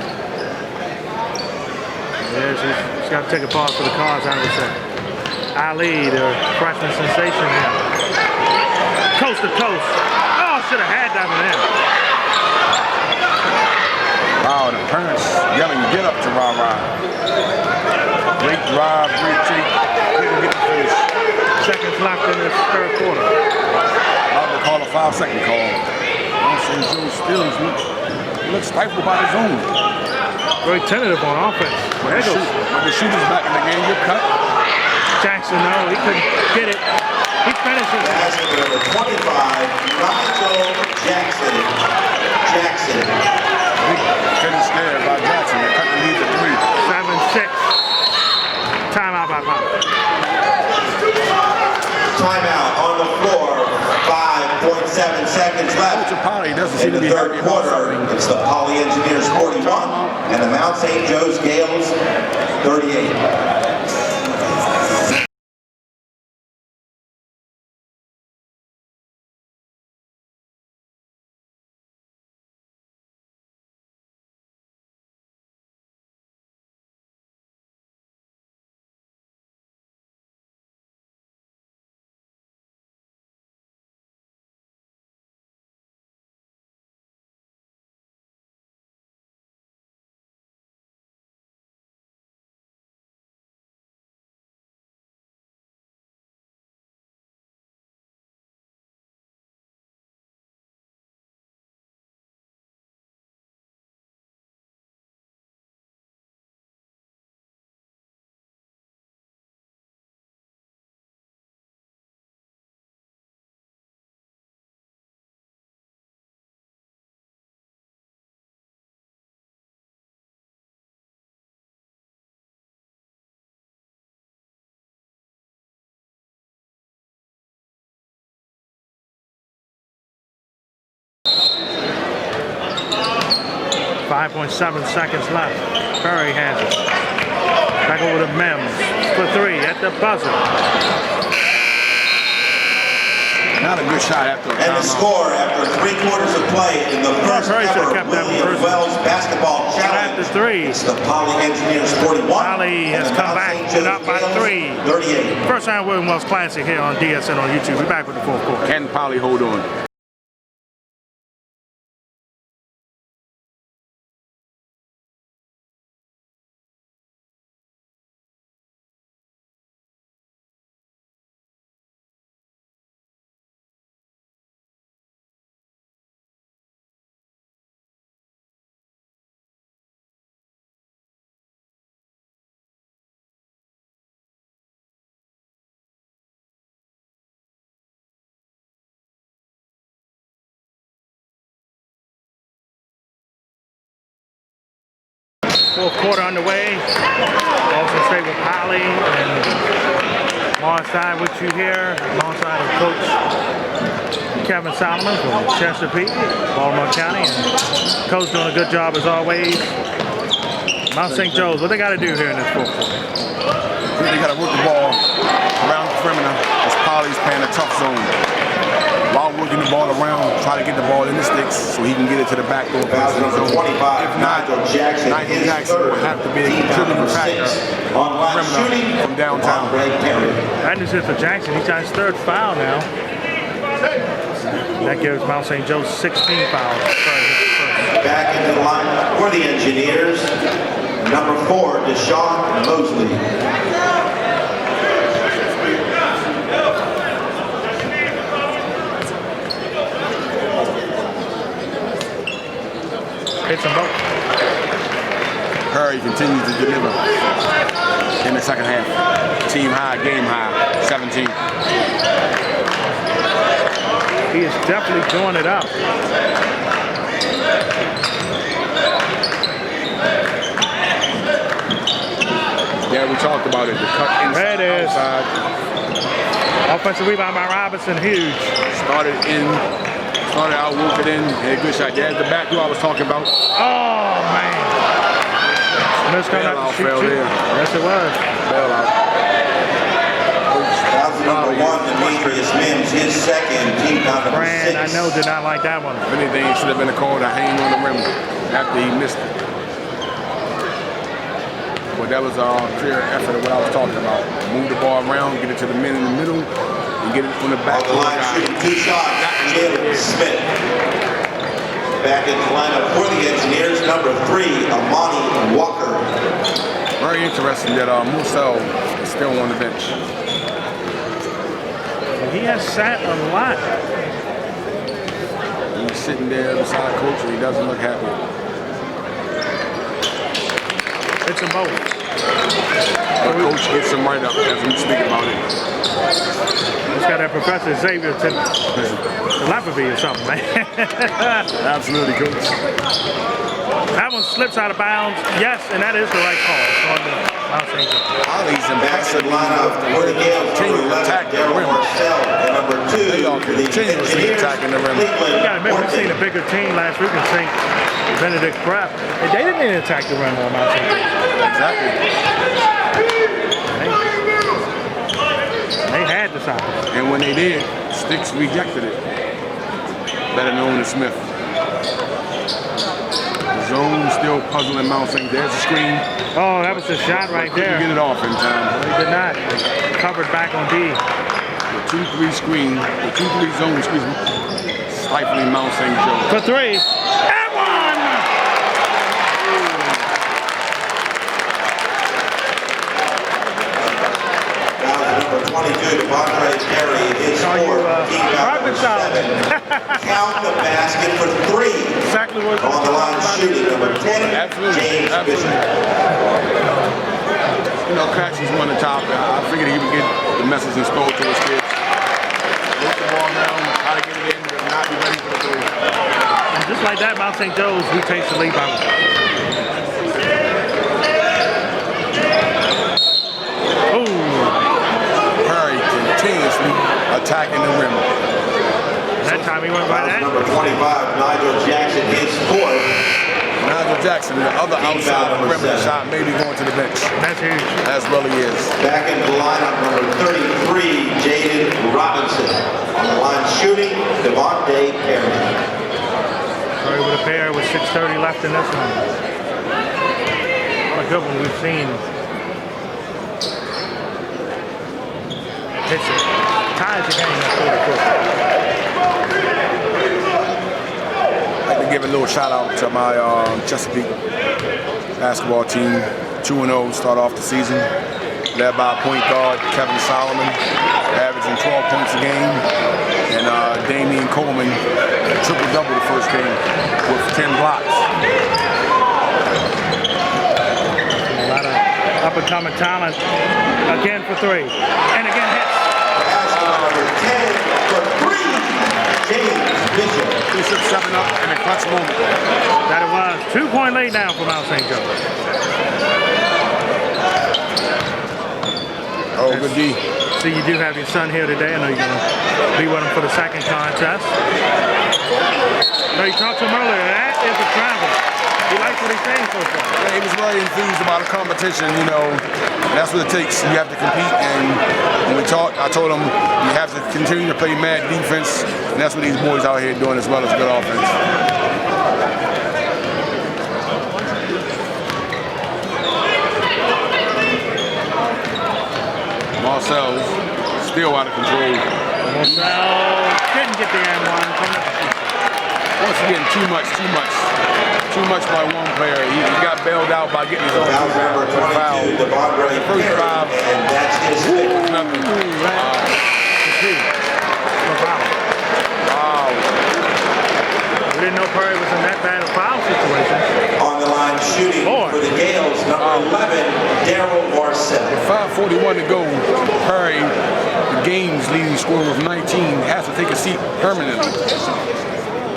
Yes, he's got to take a pause for the cause, I would say. Ali, the freshman sensation here. Coast to coast. Oh, should have had that one in. Wow, the parents yelling, get up to Ra-Ra. Great drive, great take. Couldn't get the finish. Seconds left in this third quarter. I would call a 5-second call. Mount St. Joe still looks stifled by the zone. Very tentative on offense. There goes. But the shooter's back in the game. Good cut. Jackson, no, he couldn't get it. He finishes. Basket number 25, Nigel Jackson. Big finish there by Jackson. They cut the lead to 3. 7-6. Timeout by Pop. Timeout on the floor. 5.7 seconds left. Coach Poly doesn't seem In to the be third happy about quarter, something. it's the Poly Engineers 41 and the Mount St. Joe's Gaels 38. .7 seconds left. Curry has it. Back over to Mims for 3 at the buzzer. Not a good shot after a And the score after 3 quarters of play in the first Curry should have ever kept that one William first. Wells Basketball Challenge. After 3. It's the Poly Engineers 41. Poly and has the come Mount back St. and Joe's up by Gaels 3. 38. First time William Wells Classic here on DSN on YouTube. We're back with the fourth quarter. Can Poly hold on? Fourth quarter underway. Also stay with Polly and alongside with you here, alongside of Coach Kevin Solomon from Cheaspeake, Baltimore County. And Coach doing a good job as always. Mount St. Joe's, what they got to do here in this fourth quarter? They got to work the ball around the perimeter as Poly's playing a tough zone. While working the ball around, try to get the ball in the sticks so he can get it to the back door. Number 25, If not, Nigel Jackson will have to be a contributing factor on shooting from downtown. That is it for Jackson. He's got his third foul now. That gives Mount St. Joe's 16 fouls. Back into the line for the Engineers, number 4, Deshaun Mosley. Hits them both. Curry continues to deliver in the second half. Team high, game high, 17. He is definitely doing it up. Yeah, we talked about it. The cut inside, There it is. outside. Offensive rebound by Robinson, huge. Started out, wolfed it in, had a good shot. There's the back door I was talking about. Oh, man. And it's coming out to shoot fell too. there. Yes, it was. Bail out. Number 1, Demetrius Mims, his second, team foul number 6. Brand, I know, did not like that one. If anything, it should have been a call to hang on the rim after he missed it. But that was a clear effort of what I was talking about. Move the ball around, get it to the men in the middle, and get it on the back. On the line shooting 2 shots, Jalen Smith. Back in the lineup for the Engineers, number 3, Amani Walker. Very interesting that Musel is still on the bench. He has sat a lot. He's sitting there beside coach and he doesn't look happy. It's them both. But coach gets him right up as we speak about it. He's got that Professor Xavier telepathy or something, man. Absolutely, coach. That one slips out of bounds. Yes, and that is the right call. So on the Mount St. Joe. Ollie's impressive Lineup for the Gaels, continue to attack the rim. and number 2, They are continuously attacking the rim. You gotta admit, we've seen a bigger team last week in St. Benedict Prep. And they didn't even attack the rim on Mount St. Joe. Exactly. They had the side. And when they did, Sticks rejected it. Better known as Smith. The zone still puzzling Mount St. There's a screen. Oh, that was the shot right Couldn't there. get it off in time. They did not. Covered back on D. The 2-3 screen, the 2-3 zone, excuse me, stifling Mount St. Joe. For 3. And 1! Number 22, Devontae Perry, his Are you, score, team foul number Arkansas? 7. Count the basket for 3. Exactly what On the line shooting, number 10, Absolutely. James Absolutely. Bishop. You know, Cratchit's one of the top. I figured he would get the message installed to his kids. Look the ball down, try to get it in, but not be ready for the goal. And just like that, Mount St. Joe's, who takes the lead by 1. Oh. Perry continuously attacking the rim. That time he went by that. Number 25, Nigel Jackson, his fourth. Nigel Jackson, the other outside of the rim shot, maybe going to the bench. That's huge. As well he is. Back in the lineup, number 33, Jaden Robinson. On the line shooting, Devontae Perry. Curry with a pair with 6:30 left in this one. What a good one we've seen. Hits it. Ties the game at 44. I'd like to give a little shout out to my Cheaspeake basketball team. 2-0 start off the season. Led by point guard Kevin Solomon, averaging 12 points a game. And Damian Coleman, triple-double the first game with 10 blocks. A lot of up-and-coming talent. Again for 3. And again hits. Number 10 for 3, James Bishop. He should 7 up in a clutch moment. That it was. 2-point lead now for Mount St. Joe. Oh, good D. See, you do have your son here today. I know you're going to be with him for the second contest. So you talked to him earlier. That is a travel. He likes what he's saying so far. Yeah, he was very enthused about the competition, you know. that's what it takes. You have to compete, and when we talked, I told them you have to continue to play mad defense, and that's what these boys out here doing as well as good offense. Marcel's still out of control. Marcel didn't get the M1. Once again, too much by one player. He got bailed out by getting his own foul. First drive, and that's his fifth. nothing. Wow. We didn't know Perry was in that bad a foul situation. On the line shooting for the Gaels, number 11, Daryl Marcel. 5:41 to go. Perry, the game's leading scorer with 19, has to take a seat permanently.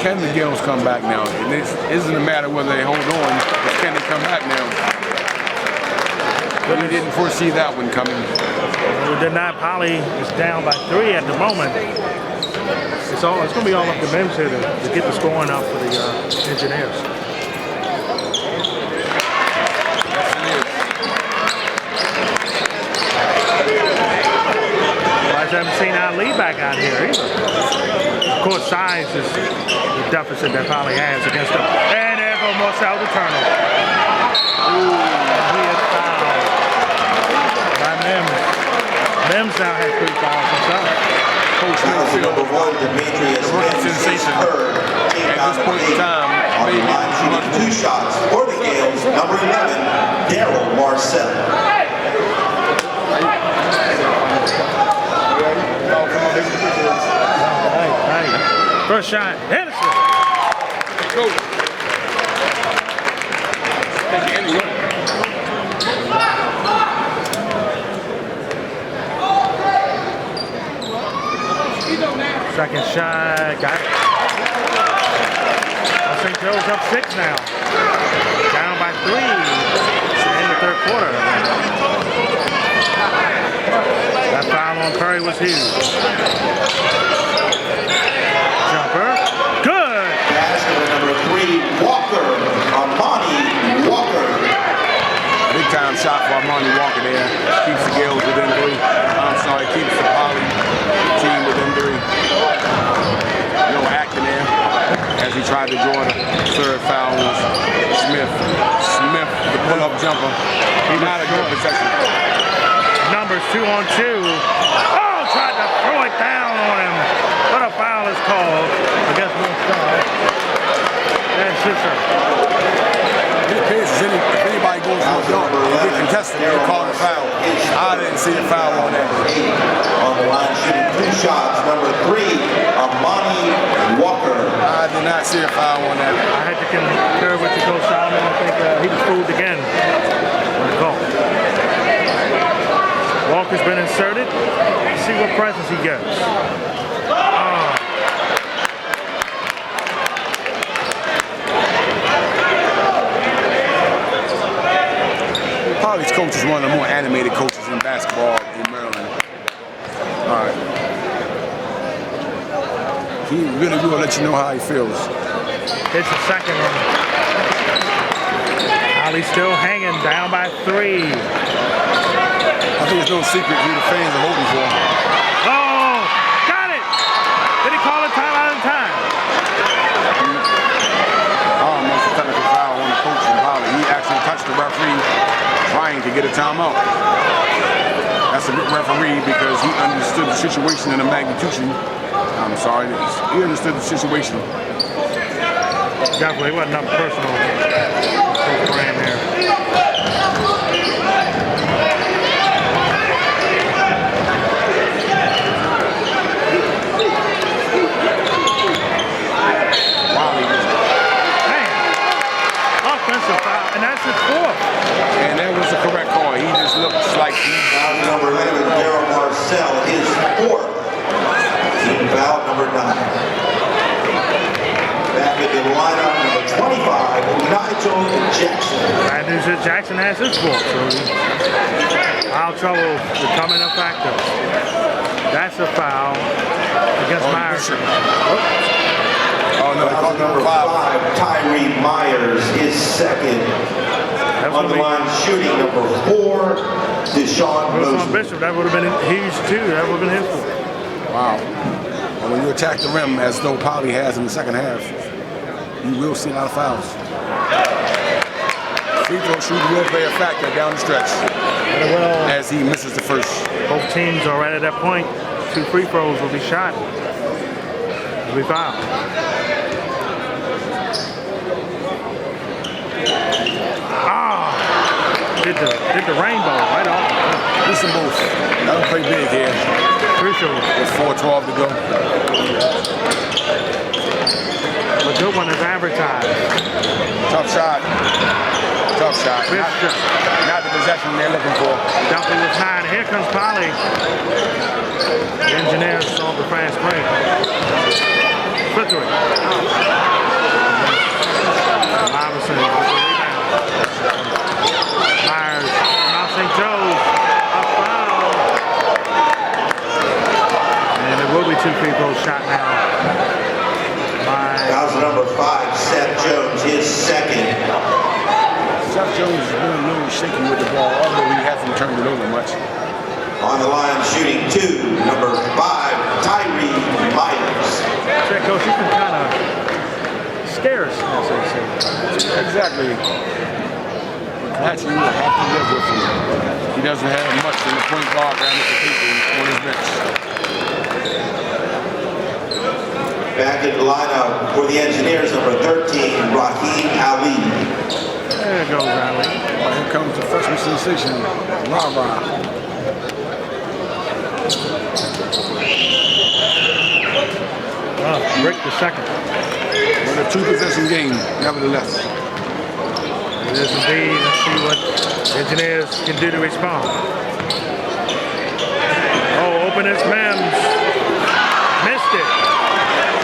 Can the Gaels come back now? And it isn't a matter whether they hold on, but can they come back now? But we didn't foresee that one coming. We did not. Poly is down by 3 at the moment. It's going to be all up to Mims here to get the scoring up for the Engineers. I haven't seen Ali back out here either. Of course, size is the deficit that Poly has against them. And there goes Marcel to turnover. Ooh, he is fouled by Mims. Mims now has 3 fouls himself. Coach Mayfield, the rookie sensation. At this point in time, maybe shooting 2 shots for the Gaels, number 11, Daryl Marcel. First shot, Anderson. Go. Second shot, got it. St. Joe's up 6 now. Down by 3 in the third quarter. That foul on Curry was huge. Jumper. Good. Basket number 3, Walker. Armani Walker. Big time shot for Armani Walker there. Keeps the Gaels within 3. I'm sorry, keeps the Poly team within 3. No acting there as he tried to draw the third foul was Smith. Smith, the pull-up jumper. He's not a good possession. Numbers 2 on 2. Oh, tried to throw it down on him. What a foul is called against Marcel. And Sisser. It appears as if anybody goes for a dunk and get contested, they call a foul. I didn't see the foul on that. On the line shooting 2 shots, number 3, Armani Walker. I did not see a foul on that. I had to concur with you, Coach Solomon. I think he was fooled again on the call. Walker's been inserted. Let's see what presence he gets. Poly's coach is one of the more animated coaches in basketball in Maryland. All right. He really will let you know how he feels. It's the second one. Ali's still hanging, down by 3. I think it's no secret who the fans are voting for. Oh, got it! Did he call a timeout in time? Almost a technical foul on the coach in Poly. He actually touched the referee trying to get a timeout. That's a good referee because he understood the situation and the magnitude. I'm sorry, he understood the situation. Definitely wasn't nothing personal. Coach Brand there. Offensive foul, and that's his 4th. And that was the correct call. He just looks like he's Number 11, Daryl Marcel, his 4th. Team foul number 9. Back at the lineup, number 25, Nigel Jackson. Bad news that Jackson has his 4th, so foul trouble becoming a factor. That's a foul against Myers. Oh no, they called number 5, Tyree Myers, his 2nd. That was On the line shooting number 4, Deshaun Mosley. Bishop, that would have been huge too. That would have been his fault. Wow. And when you attack the rim as though Polly has in the second half, you will see a lot of fouls. Free throw shooting will play a factor down the stretch as he misses the first. Both teams are right at that point. 2 free throws will be shot. Will be fouled. Did the rainbow right off. Listen both. That'll play big here. Crucial. With 4:12 to go. The good one is advertised. Tough shot. Tough shot. Not the possession they're looking for. Definitely was high. Here comes Polly. The engineers saw the fast break. Slippery. Iverson with the rebound. Myers, Mount St. Joe's, a foul. And it will be 2 free throws shot now. Foul number 5, Seth Jones, his second. Seth Jones is doing a little shaky with the ball, although he hasn't turned it over much. On the line shooting 2, number 5, Tyree Myers. Check, Coach, you can kind of scare us, as they say. Exactly. Actually, will have to live with him. He doesn't have much in the point guard ramification on his bench. Back in the lineup for the Engineers, number 13, Raheem Ali. There goes Ali. Here comes the freshman sensation, Rah-Rah. Break the second. But a 2-possession game, nevertheless. It is indeed. Let's see what Engineers can do to respond. Oh, open as Mims. Missed it.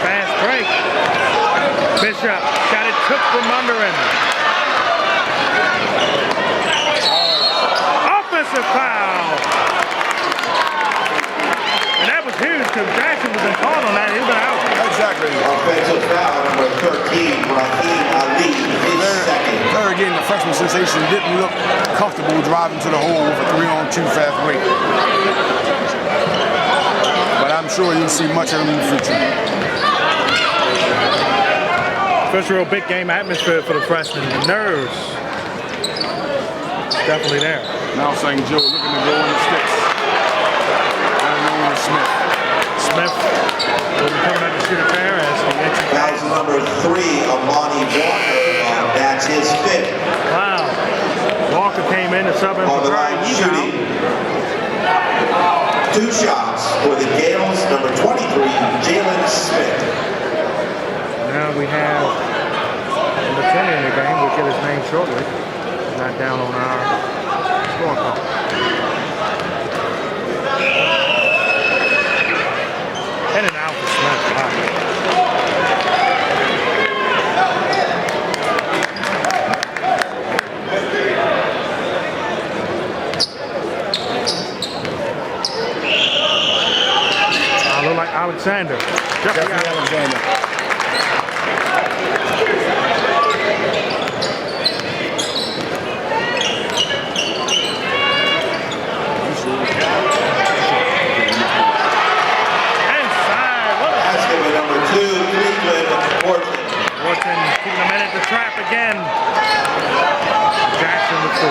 Fast break. Bishop got it took from under him. Offensive foul. And that was huge because Jackson was been called on that. He was out. Exactly. Offensive foul, number 13, Raheem Ali, his second. There again, the freshman sensation didn't look comfortable driving to the hole with a 3-on-2 fast break. But I'm sure you'll see much of him in the future. First real big game atmosphere for the freshmen. The nerves definitely there. Now St. Joe looking to go in the sticks. Smith. Smith will be coming out to shoot a pair as he enters. Foul number 3, Amani Walker. That's his 5th. Wow. Walker came in to sub in On for the line He's shooting out. 2 shots for the Gaels, number 23, Jalen Smith. Now we have number 10 in the game. We'll get his name shortly. He's not down on our scorecard. In and out for Smith. Wow. I look like Alexander. Jeffrey Alexander. Orton keeping him in at the trap again. Jackson with 4.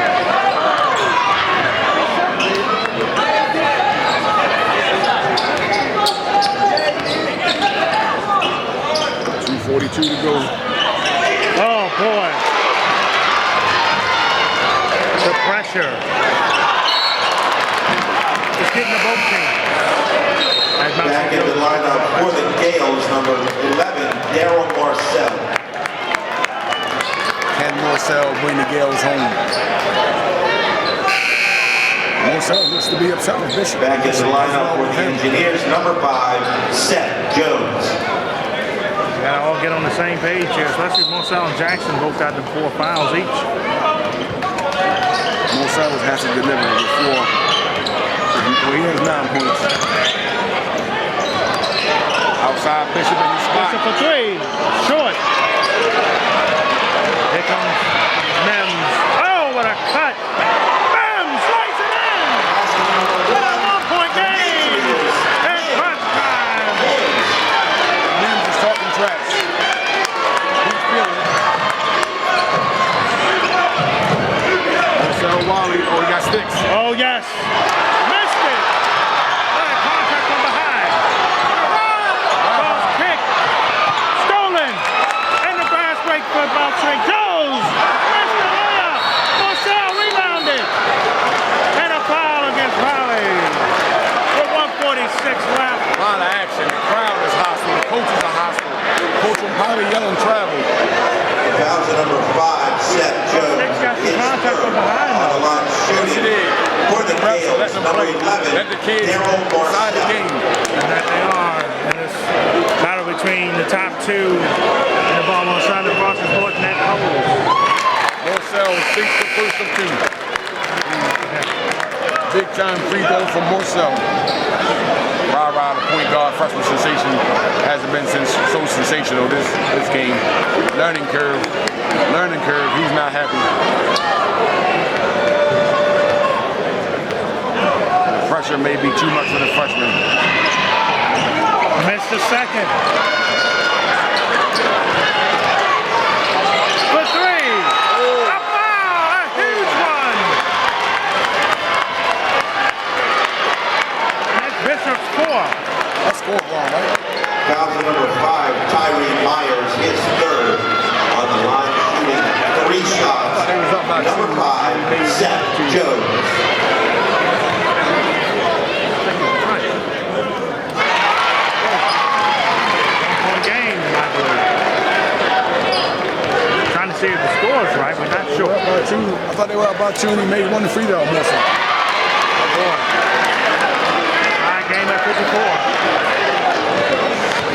2:42 to go. Oh boy. The pressure. Just getting the both teams. Back in the lineup for the Gaels, number 11, Daryl Marcel. Can Marcel bring the Gaels home? Marcel looks to be upset with Bishop. Back in the lineup for the Engineers, number 5, Seth Jones. We gotta all get on the same page here, especially Marcel and Jackson both got them 4 fouls each. Marcel has to deliver before. Well, he has 9 points. Outside Bishop in the spot. Bishop for 3. Short. Here comes Mims. Oh, what a pass. Missed it. Contact from behind. Ball's kicked. Stolen. And the fast break for Balt St. Joe's. Missed the layup. Marcel rebounded. And a foul against Riley. With 1:46 left. A lot of action. The crowd is hostile. The coaches are hostile. Coach will probably yelling travel. Fouls at number 5, Seth Jones. His third on the line shooting for the Gaels, number 11, Let the kids Daryl decide the Marcel. game. And that they are in this battle between the top two and the ball on the side of the Boston Sports net holds. Marcel sinks the first of 2. Big time free throw from Marcel. Ra, the point guard freshman sensation, hasn't been so sensational this game. Learning curve. He's not happy. Pressure may be too much for the freshman. Missed the second. For 3. A foul! A huge one! That's Bishop's 4. That's scored wrong, right? Fouls at number 5, Tyree Myers, his third on the line shooting 3 shots. They was up by Number 5, Seth Jones. Trying to see if the score's right, we're not sure. I thought they were up by 2 and he made 1 free throw. Marcel. Game at 54.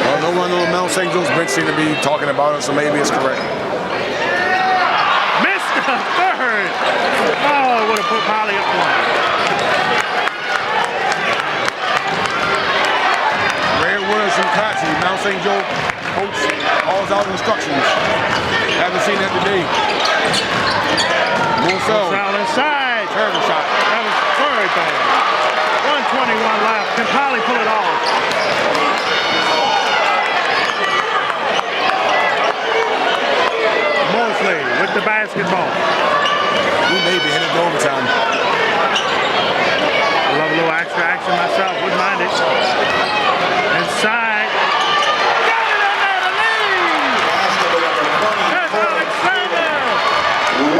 Well, no one on Mount St. Joe's bench seemed to be talking about it, so maybe it's correct. Missed the third. Oh, would have put Polly up 1. Ray Williams from Kachi, Mount St. Joe coach calls out instructions. Haven't seen that today. Marcel. Foul inside. Terrible shot. That was very bad. 1:21 left. Can Polly pull it off? Mosley with the basketball. We may be headed to overtime. I love a little extra action myself. Wouldn't mind it. Inside. Got it on there to lead. That's Alexander.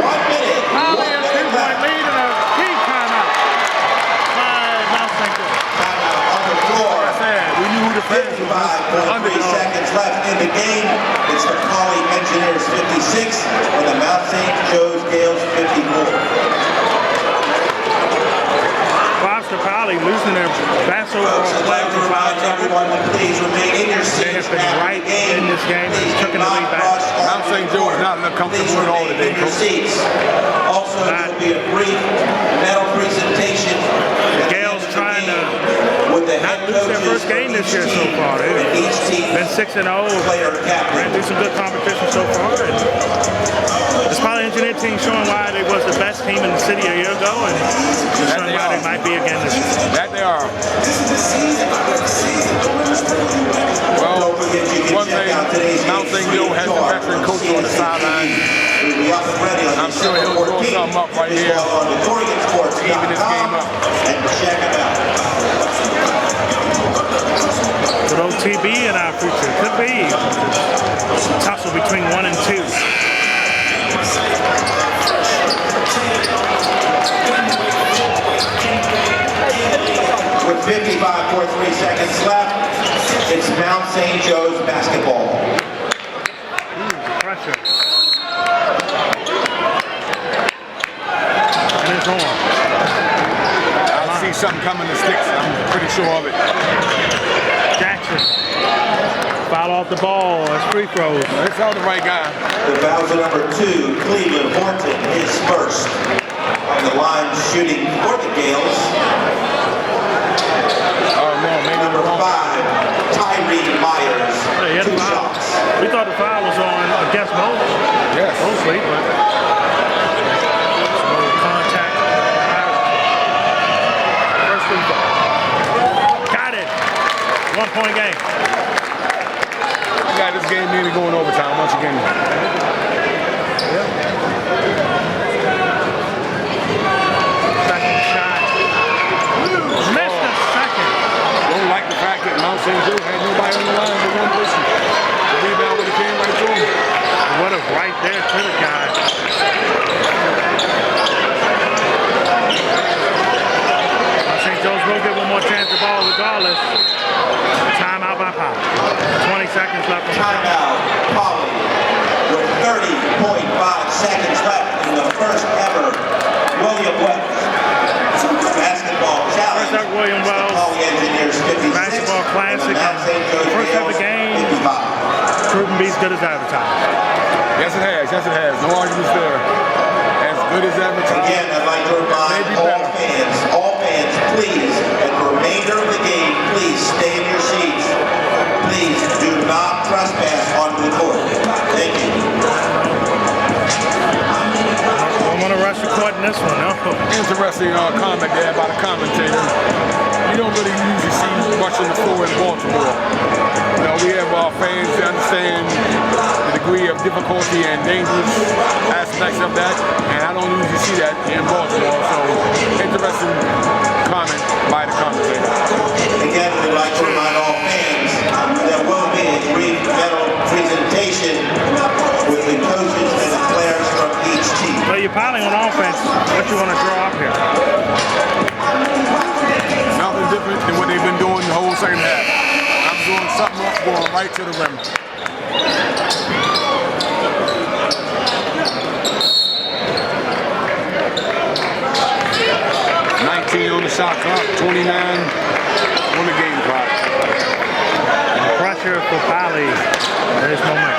1 minute. Polly a 2-point lead and a key timeout. Mount St. Joe. Timeout on the floor. We knew who the fans were. 55.3 seconds left in the game. It's the Poly Engineers 56 and the Mount St. Joe's Gaels 54. Foster Poly losing their best overall Folks, I'd play like to remind everyone to please remain in your They seats have been after right the game. in this game. Please Took do in the not lead back. rush on Mount St. Joe is not Please comfortable at all remain today, in your Coach. seats. Also, there will be a brief medal presentation. The Gaels trying to with the not head lose their coaches first game this year so far. and They've each team been 6-0. player Ran captain. through some good competition so far. And this Poly Engineer team showing why they was the best team in the city a year ago, and showing why they might be again this year. That they are. Well, Don't forget you can one check thing, out today's Mount St. Joe has a veteran coach on the sideline. We'll be up and ready on I'm sure he'll December throw 14th. something up right here. Just log on to Even this game up. and check him out. Could OTB in our future? Could be. Tussle between 1 and 2. With 55.3 seconds left, it's Mount St. Joe's basketball. Pressure. And it's on. I see something coming to sticks. I'm pretty sure of it. Jackson. Foul off the ball. That's free throws. They found the right guy. The foul's at number 2, Cleveland Horton, his first. On the line shooting for the Gaels. Oh no, maybe Number 5, Tyree Myers, Hey, he had a 2 foul. shots. We thought the foul was on against Mosley. Yes. Mosley, but some little contact. First free throw. Got it. 1-point game. I got this game nearly going overtime once again. Second shot. seconds left on the shot. Timeout, Polly, with 30.5 seconds left in the first ever William Wells basketball challenge. First ever William Wells Polly Engineers 56. basketball classic. First ever game. 55. Proven to be as good as advertised. Yes, it has. Yes, it has. No arguments there. As good as advertised. Again, I'd like to remind all fans, please, at the remainder of the game, please stay in your seats. Please do not trespass onto the court. Thank you. Don't want to rush the court in this one, no. Interesting comment there by the commentator. You don't really usually see much on the floor in Baltimore. You know, we have our fans to understand the degree of difficulty and dangerous aspects of that, and I don't usually see that in Baltimore. So, interesting comment by the commentator. Again, we'd like to remind all fans there will be a brief medal presentation with the coaches and the players from each team. So you're piling on offense. What you want to draw up here? Nothing different than what they've been doing the whole second half. I'm doing something up, going right to the rim. On the shot clock, 29 on the game clock. And pressure for Polly at this moment.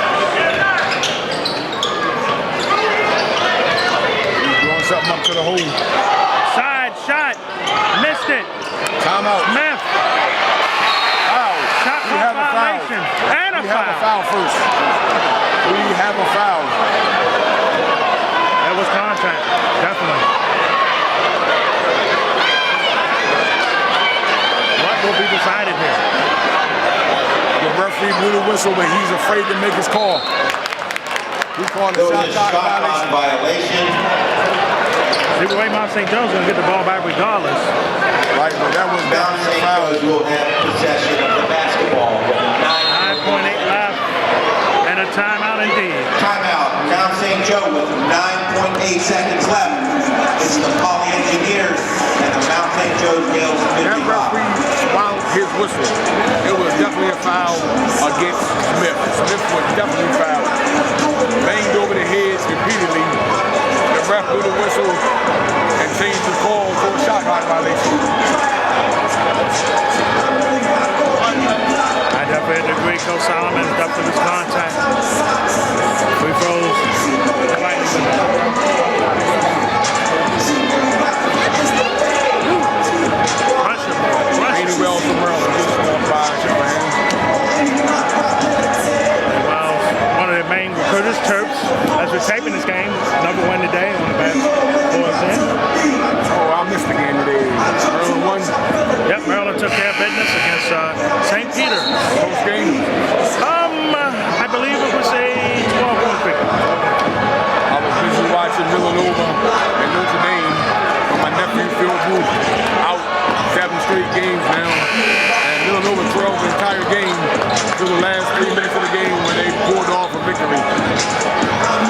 He's throwing something up to the hole. Side shot, missed it. Timeout. Smith. Foul. Shot We have a foul. violation. And a We foul. have a foul first. We have a foul. That was contact, definitely. Will be decided here. The referee blew the whistle, but he's afraid to make his call. We call it a shot clock violation. Either way, Mount St. Joe's going to get the ball back regardless. Right, but that was Mount definitely a St. foul. Joe's will have possession of the basketball with 9.8 left and a timeout indeed. Timeout. Mount St. Joe with 9.8 seconds left. It's the Polly Engineers and the Mount St. Joe's Gaels 55. That referee wound his whistle. It was definitely a foul against Smith. Smith was definitely fouled. Banged over the head repeatedly. The ref blew the whistle and changed the call for a shot clock violation. I definitely agree. Coach Solomon definitely was contact. Free throws. Well from Maryland. Well, one of the main recruiters, Terps, as we're taping this game, number one today on the basketball end. Oh, I missed the game today. Maryland won. Yep, Maryland took care of business against St. Peter. Close game. I believe it was a 12-point victory. I was busy watching Villanova and Notre Dame with my nephew Phil Booth out 7 straight games now. And Villanova trailed the entire game through the last 3 minutes of the game when they pulled off a victory.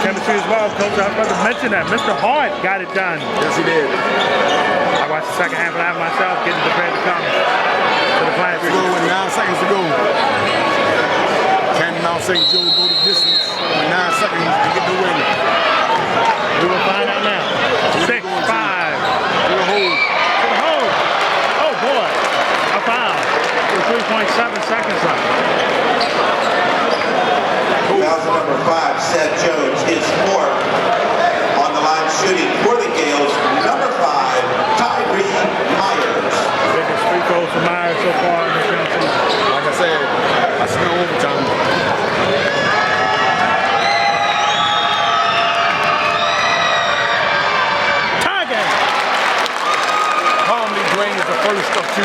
Chemistry as well, Coach. I was about to mention that. Mr. Hart got it done. Yes, he did. I watched the second half of that myself, getting prepared to come to the class. With 9 seconds to go. Can Mount St. Joe go the distance with 9 seconds to get the win? We will find out now. 6-5. To the hole. To the hole. Oh boy. A foul. With 3.7 seconds left. Bowser number 5, Seth Jones, his fourth on the line shooting for the Gaels. Number 5, Tyree Myers. Biggest free throws for Myers so far in this season. Like I said, I smell overtime. Tie game. Calmly drains the first of 2.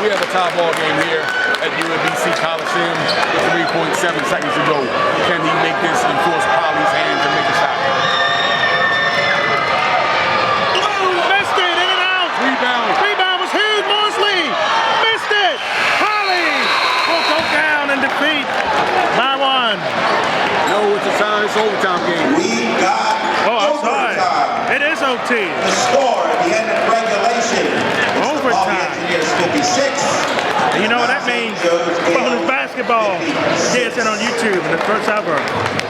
We have a tie ball game here at UMBC Coliseum with 3.7 seconds to go. Can he make this and force Polly's hand to make a shot? Boom! Missed it! In and out! Rebound. Rebound was huge! Mosley! Missed it! Polly will go down and defeat by 1. No, it's a time. It's overtime game. We got sorry. overtime. It is OT. The score at the end of regulation. Overtime. Polly Engineers 56. And you know what that means? Bonus basketball. Basketball DSN on YouTube in the first ever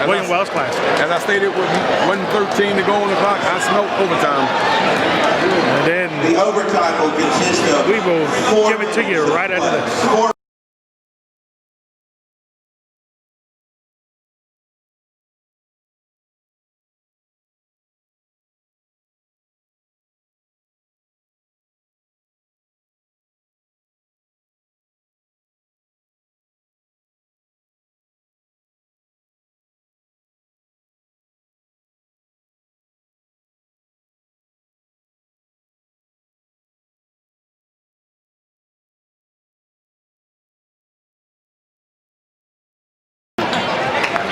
William Wells Classic. As I stated, with 1:13 to go on the clock, I smelled overtime. And then The overtime will consist of we will give it to you right after this.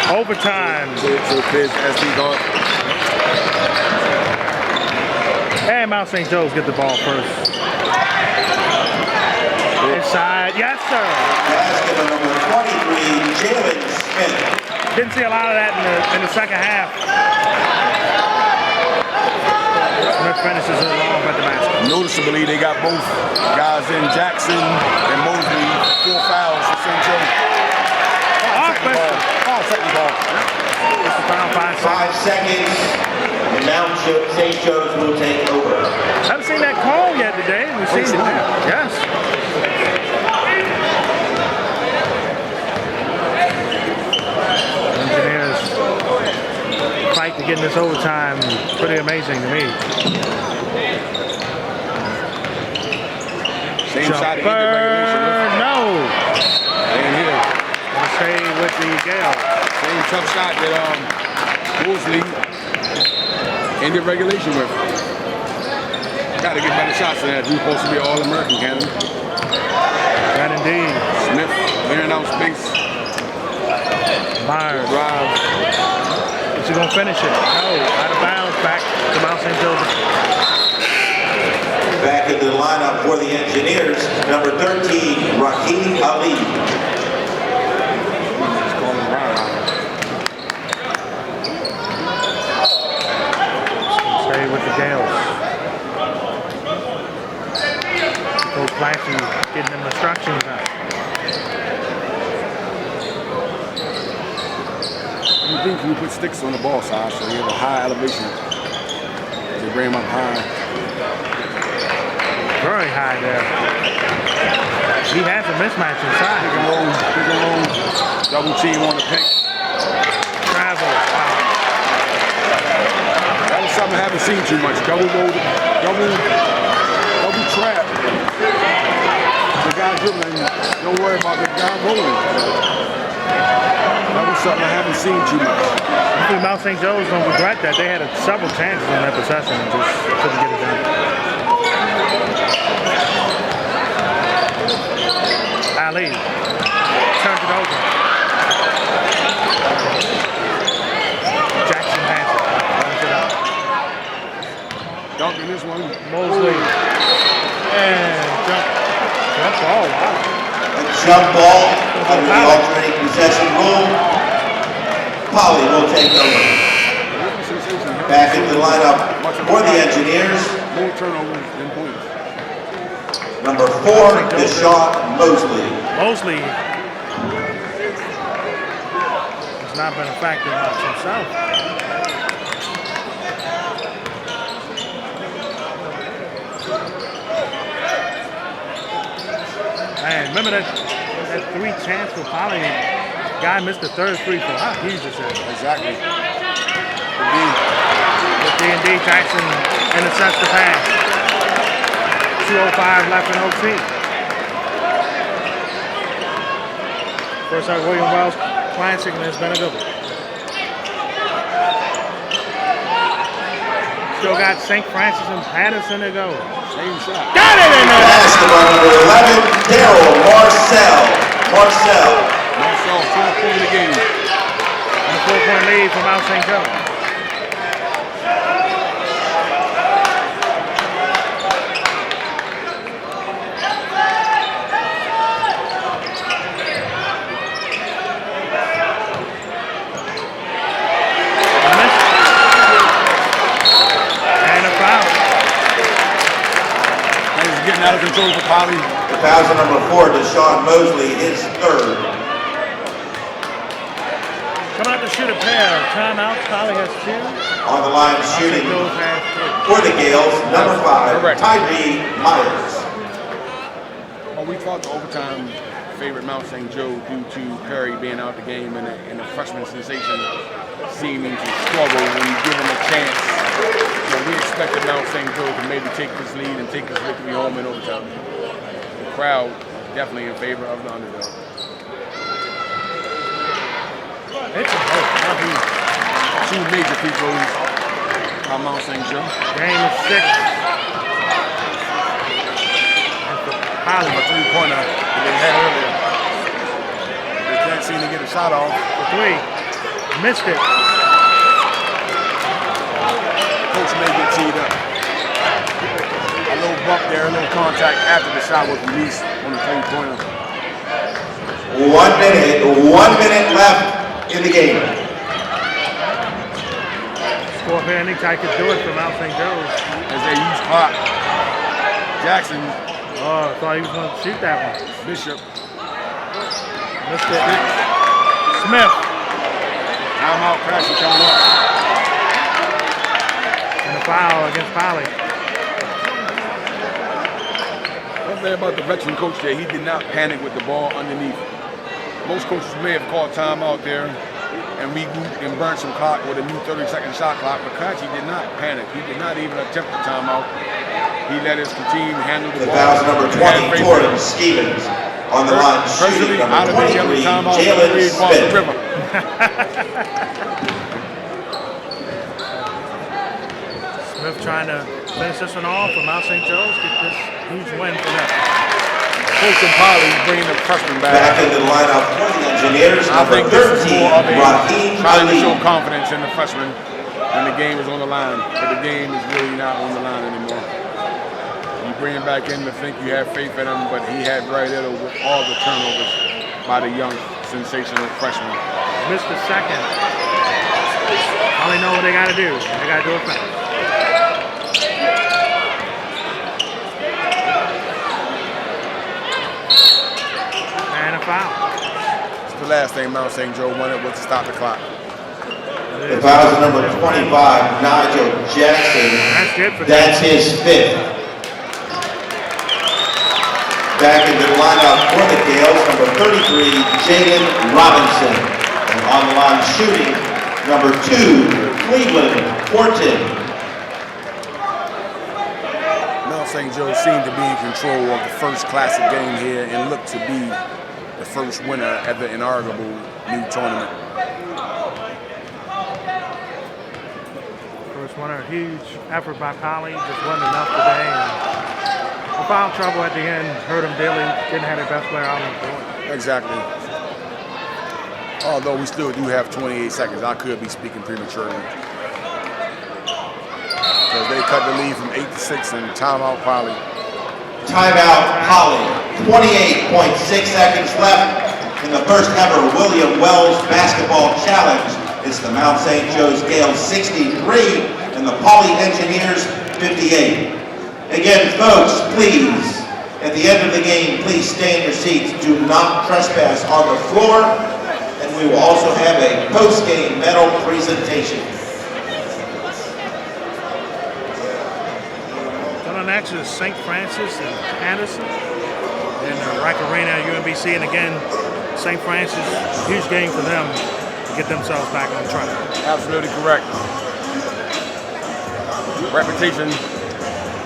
Overtime. And Mount St. Joe's get the ball first. Inside, yes sir. Basketball number 23, Jalen Smith. Didn't see a lot of that in the second half. Smith finishes it long at the basket. Noticeably, they got both guys in, Jackson and Mosley, 4 fouls for St. Joe. Second ball. It's the final 5 seconds. 5 seconds. And Mount St. Joe's will take over. Haven't seen that call yet today. We've seen it now. Yes. Engineers fight to get in this overtime. Pretty amazing to me. Same shot Jumper, no. And here. Gonna stay with the Gaels. Same tough shot that Mosley ended regulation with. Got to get better shots than that. He's supposed to be an All-American candidate. That indeed. Smith clearing out space. Myers. Drive. Is he gonna finish it? No. Out of bounds. Back to Mount St. Joseph. Back in the lineup for the Engineers, number 13, Raheem Ali. Stay with the Gaels. Coach Clancy getting them instructions out. You think you put sticks on the ball side so you have a high elevation. They bring him up high. Very high there. He has a mismatch inside. Pick and roll, double team on the pick. Travel. Wow. That is something I haven't seen too much. Double trap. The guy dribbling, don't worry about the guy rolling. That was something I haven't seen too much. I think Mount St. Joe's don't regret that. They had several chances on that possession and just couldn't get it done. Ali turns it over. Jackson has it. Runs it up. Dunking this one. Mosley. And jump ball. Wow. A jump ball under the alternating possession rule. Polly will take over. Back in the lineup for the Engineers, More turnovers than points. number 4, Deshaun Mosley. Mosley has not been a factor much himself. Man, remember that 3 chance for Polly? Guy missed the third free throw. How huge is that? Exactly. With D&D, Jackson intercepts the pass. 2:05 left in OT. First out William Wells Classic, and it's been a good one. Still got St. Francis and Patterson to go. Same shot. Got it in there! Basketball number 11, Daryl Marcel. Marcel, 4 points in the game. And a 4-point lead for Mount St. Joe. Getting out of control for Polly. The fouls on number 4, Deshaun Mosley, his 3rd. Coming out to shoot a pair. Timeout. Poly has 2. On the line shooting Goes has 3. for the Gaels, number 5, Tyree Myers. Well, we thought the overtime favorite Mount St. Joe due to Perry being out the game and the freshman sensation seeming to struggle when you give him a chance. So we expected Mount St. Joe to maybe take this lead and take this victory home in overtime. The crowd definitely in favor of the underdog. It's a vote. 2 major free throws by Mount St. Joe. Game is 6. Highly a 3-pointer that they had earlier. They can't seem to get a shot off. For 3. Missed it. Coach may get teed up. A little bump there, a little contact after the shot was released on the 3-pointer. 1 minute left in the game. Score here, any guy could do it from Mount St. Joe's. As they use clock. Jackson. Oh, I thought he was going to shoot that one. Bishop. Missed it. Smith. Timeout crashing coming up. And a foul against Poly. One thing about the veteran coach there, he did not panic with the ball underneath. Most coaches may have called timeout there and regrouped and burnt some clock with a new 30-second shot clock, but Kachi did not panic. He did not even attempt the timeout. He let his team handle the ball. The foul's number 20, Torrance Stevens. On the line shooting, number 23, Jalen Smith. Smith trying to finish this one off for Mount St. Joe's. Get this huge win for them. Coach and Poly bringing the freshman back. Back into the lineup for the Engineers, number 13, Raheem trying to Ali. show confidence in the freshman when the game is on the line, but the game is really not on the line anymore. You bring him back in to think you have faith in him, but he had very little with all the turnovers by the young, sensational freshman. Missed the second. Poly know what they got to do. They got to do it fast. And a foul. It's the last thing Mount St. Joe wanted was to stop the clock. The foul is number 25, Nigel Jackson. That's good for them. That's his 5th. Back into the lineup for the Gaels, number 33, Jaden Robinson. And on the line shooting, number 2, Cleveland Horton. Mount St. Joe seemed to be in control of the first classic game here and looked to be the first winner at the inaugural new tournament. First winner, huge effort by Poly. Just wasn't enough today. And foul trouble at the end hurt him dearly. Didn't have their best player out on the court. Exactly. Although we still do have 28 seconds, I could be speaking prematurely. Because they cut the lead from 8 to 6 and timeout Poly. Timeout Poly. 28.6 seconds left in the first ever William Wells Basketball Challenge. It's the Mount St. Joe's Gaels 63 and the Poly Engineers 58. Again, folks, please, at the end of the game, please stay in your seats. Do not trespass on the floor. And we will also have a post-game medal presentation. So next is St. Francis and Anderson in the Rack Arena at UMBC. And again, St. Francis, huge game for them to get themselves back on track. Absolutely correct. Reputation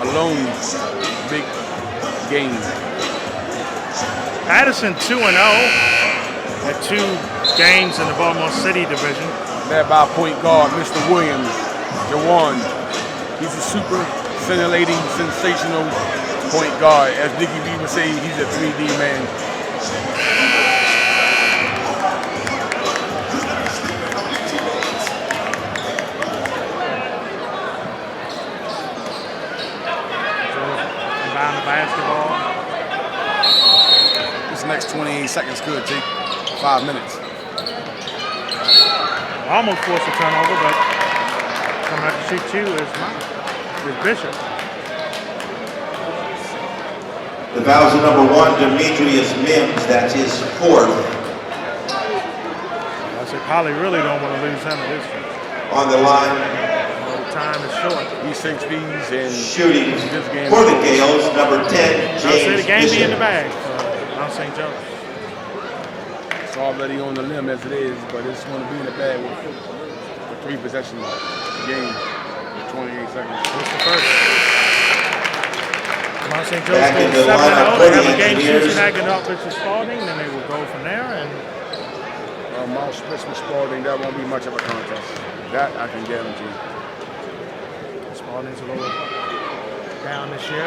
alone, big game. Addison 2-0 at 2 games in the Baltimore City division. Led by point guard, Mr. Williams, Jawan. He's a super scintillating, sensational point guard. As Nicky B would say, he's a 3D man. Basketball. This next 28 seconds could take 5 minutes. Almost forced a turnover, but coming out to shoot 2 is Bishop. The fouls are number 1, Demetrius Mims. That's his 4th. That's a Probably really don't want to lose him at this point. On the line, The time is short. He's 6Bs and shooting this game for the Gaels, number 10, I'll say the James game be in the Bishop. bag for Mount St. Joe's. it's already on the limb as it is, but it's going to be in the bag with 3 possession game with 28 seconds. What's the first? Mount St. Joe's Back in goes the 7-0. lineup They for have the a game Engineers. Cincinnati up versus Spalding, then they will go from there. And Miles Christmas Spalding, that won't be much of a contest. That I can guarantee. Spalding's a little down this year.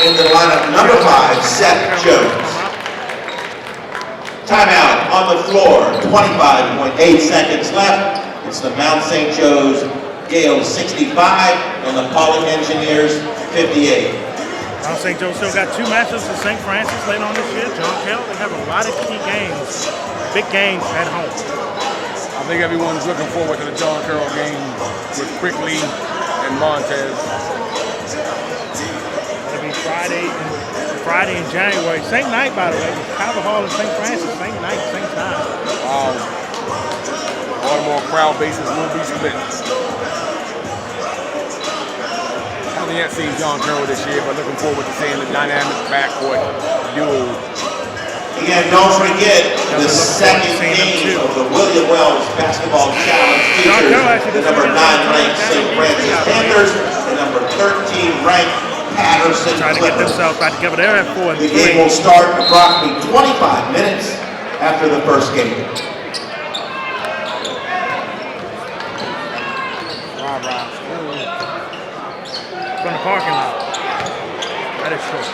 In the lineup, number 5, Seth Jones. Timeout on the floor, 25.8 seconds left. It's the Mount St. Joe's Gaels 65 and the Pauling Engineers 58. Mount St. Joe still got 2 matchups with St. Francis later on this year. John Kell, they have a lot of key games, big games at home. I think everyone's looking forward to the John Carroll game with Quickly and Montez. It'll be Friday in January. Same night, by the way. Calvert Hall and St. Francis, same night, same time. Baltimore crowd bases will be split. I haven't yet seen John Carroll this year, but looking forward to seeing the dynamic backcourt duel. Again, don't forget the second game of the William Wells Basketball Challenge features the number 9 ranked St. Francis Panthers and number 13 ranked Patterson Trying to get Clippers. themselves back together. They're at 4 and The 3. game will start approximately 25 minutes after the first game. From the parking lot. That is true.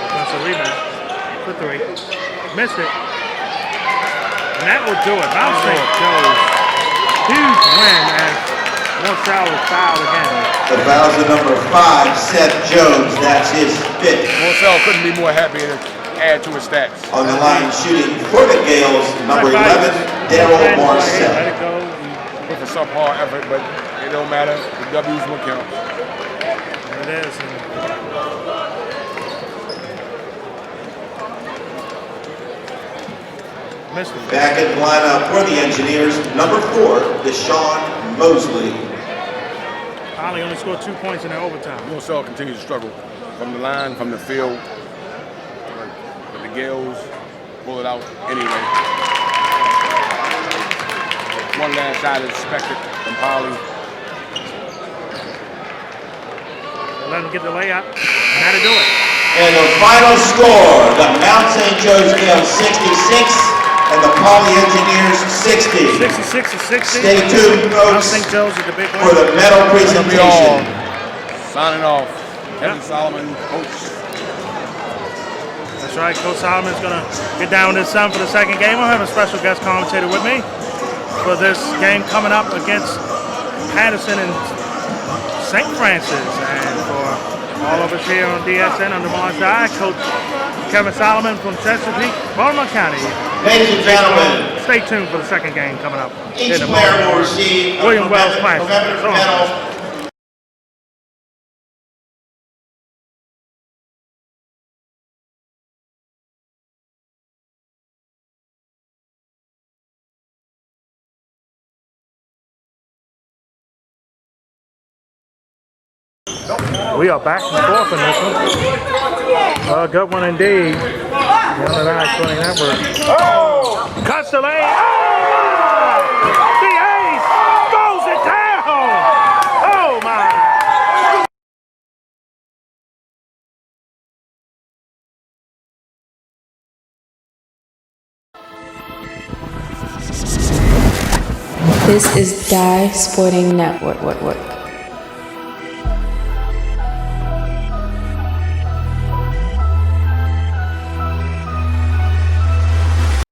Offensive rebound for 3. Missed it. And that will do it. Mount St. Joe's. Huge win as Marcel was fouled again. The fouls are number 5, Seth Jones. That's his 5th. Marcel couldn't be more happy to add to his stats. On the line shooting for the Gaels, number 11, Daryl Let Marcel. it go. With a subpar effort, but it don't matter. The W's will count. There it is. Missed it. Back in the lineup for the Engineers, number 4, Deshaun Mosley. Holly only scored 2 points in their overtime. Marcel continues to struggle from the line, from the field. But the Gaels pull it out anyway. One last shot is expected from Polly. Let him get the layup. And that'll do it. And the final score, the Mount St. Joe's Gaels 66 and the Pauley Engineers 60. 66 to 60. Stay tuned, Mount folks, St. Joe's is the big for win. the medal presentation. Signing off. Kevin Solomon, coach. That's right. Coach Solomon's going to get down with his son for the second game. I'll have a special guest commentator with me for this game coming up against Patterson and St. Francis. And for all of us here on DSN under Mar's eye, Coach Kevin Solomon from Cheaspeake, Baltimore County. Ladies and gentlemen, Stay tuned for the second game coming up. each player will receive a William Wells Classic. commemorative medal. We are back and forth in this one. A good one indeed. The Analyst Network. Cuts the lane. Oh! The ace throws it down. Oh my! This is Dye Sporting Network.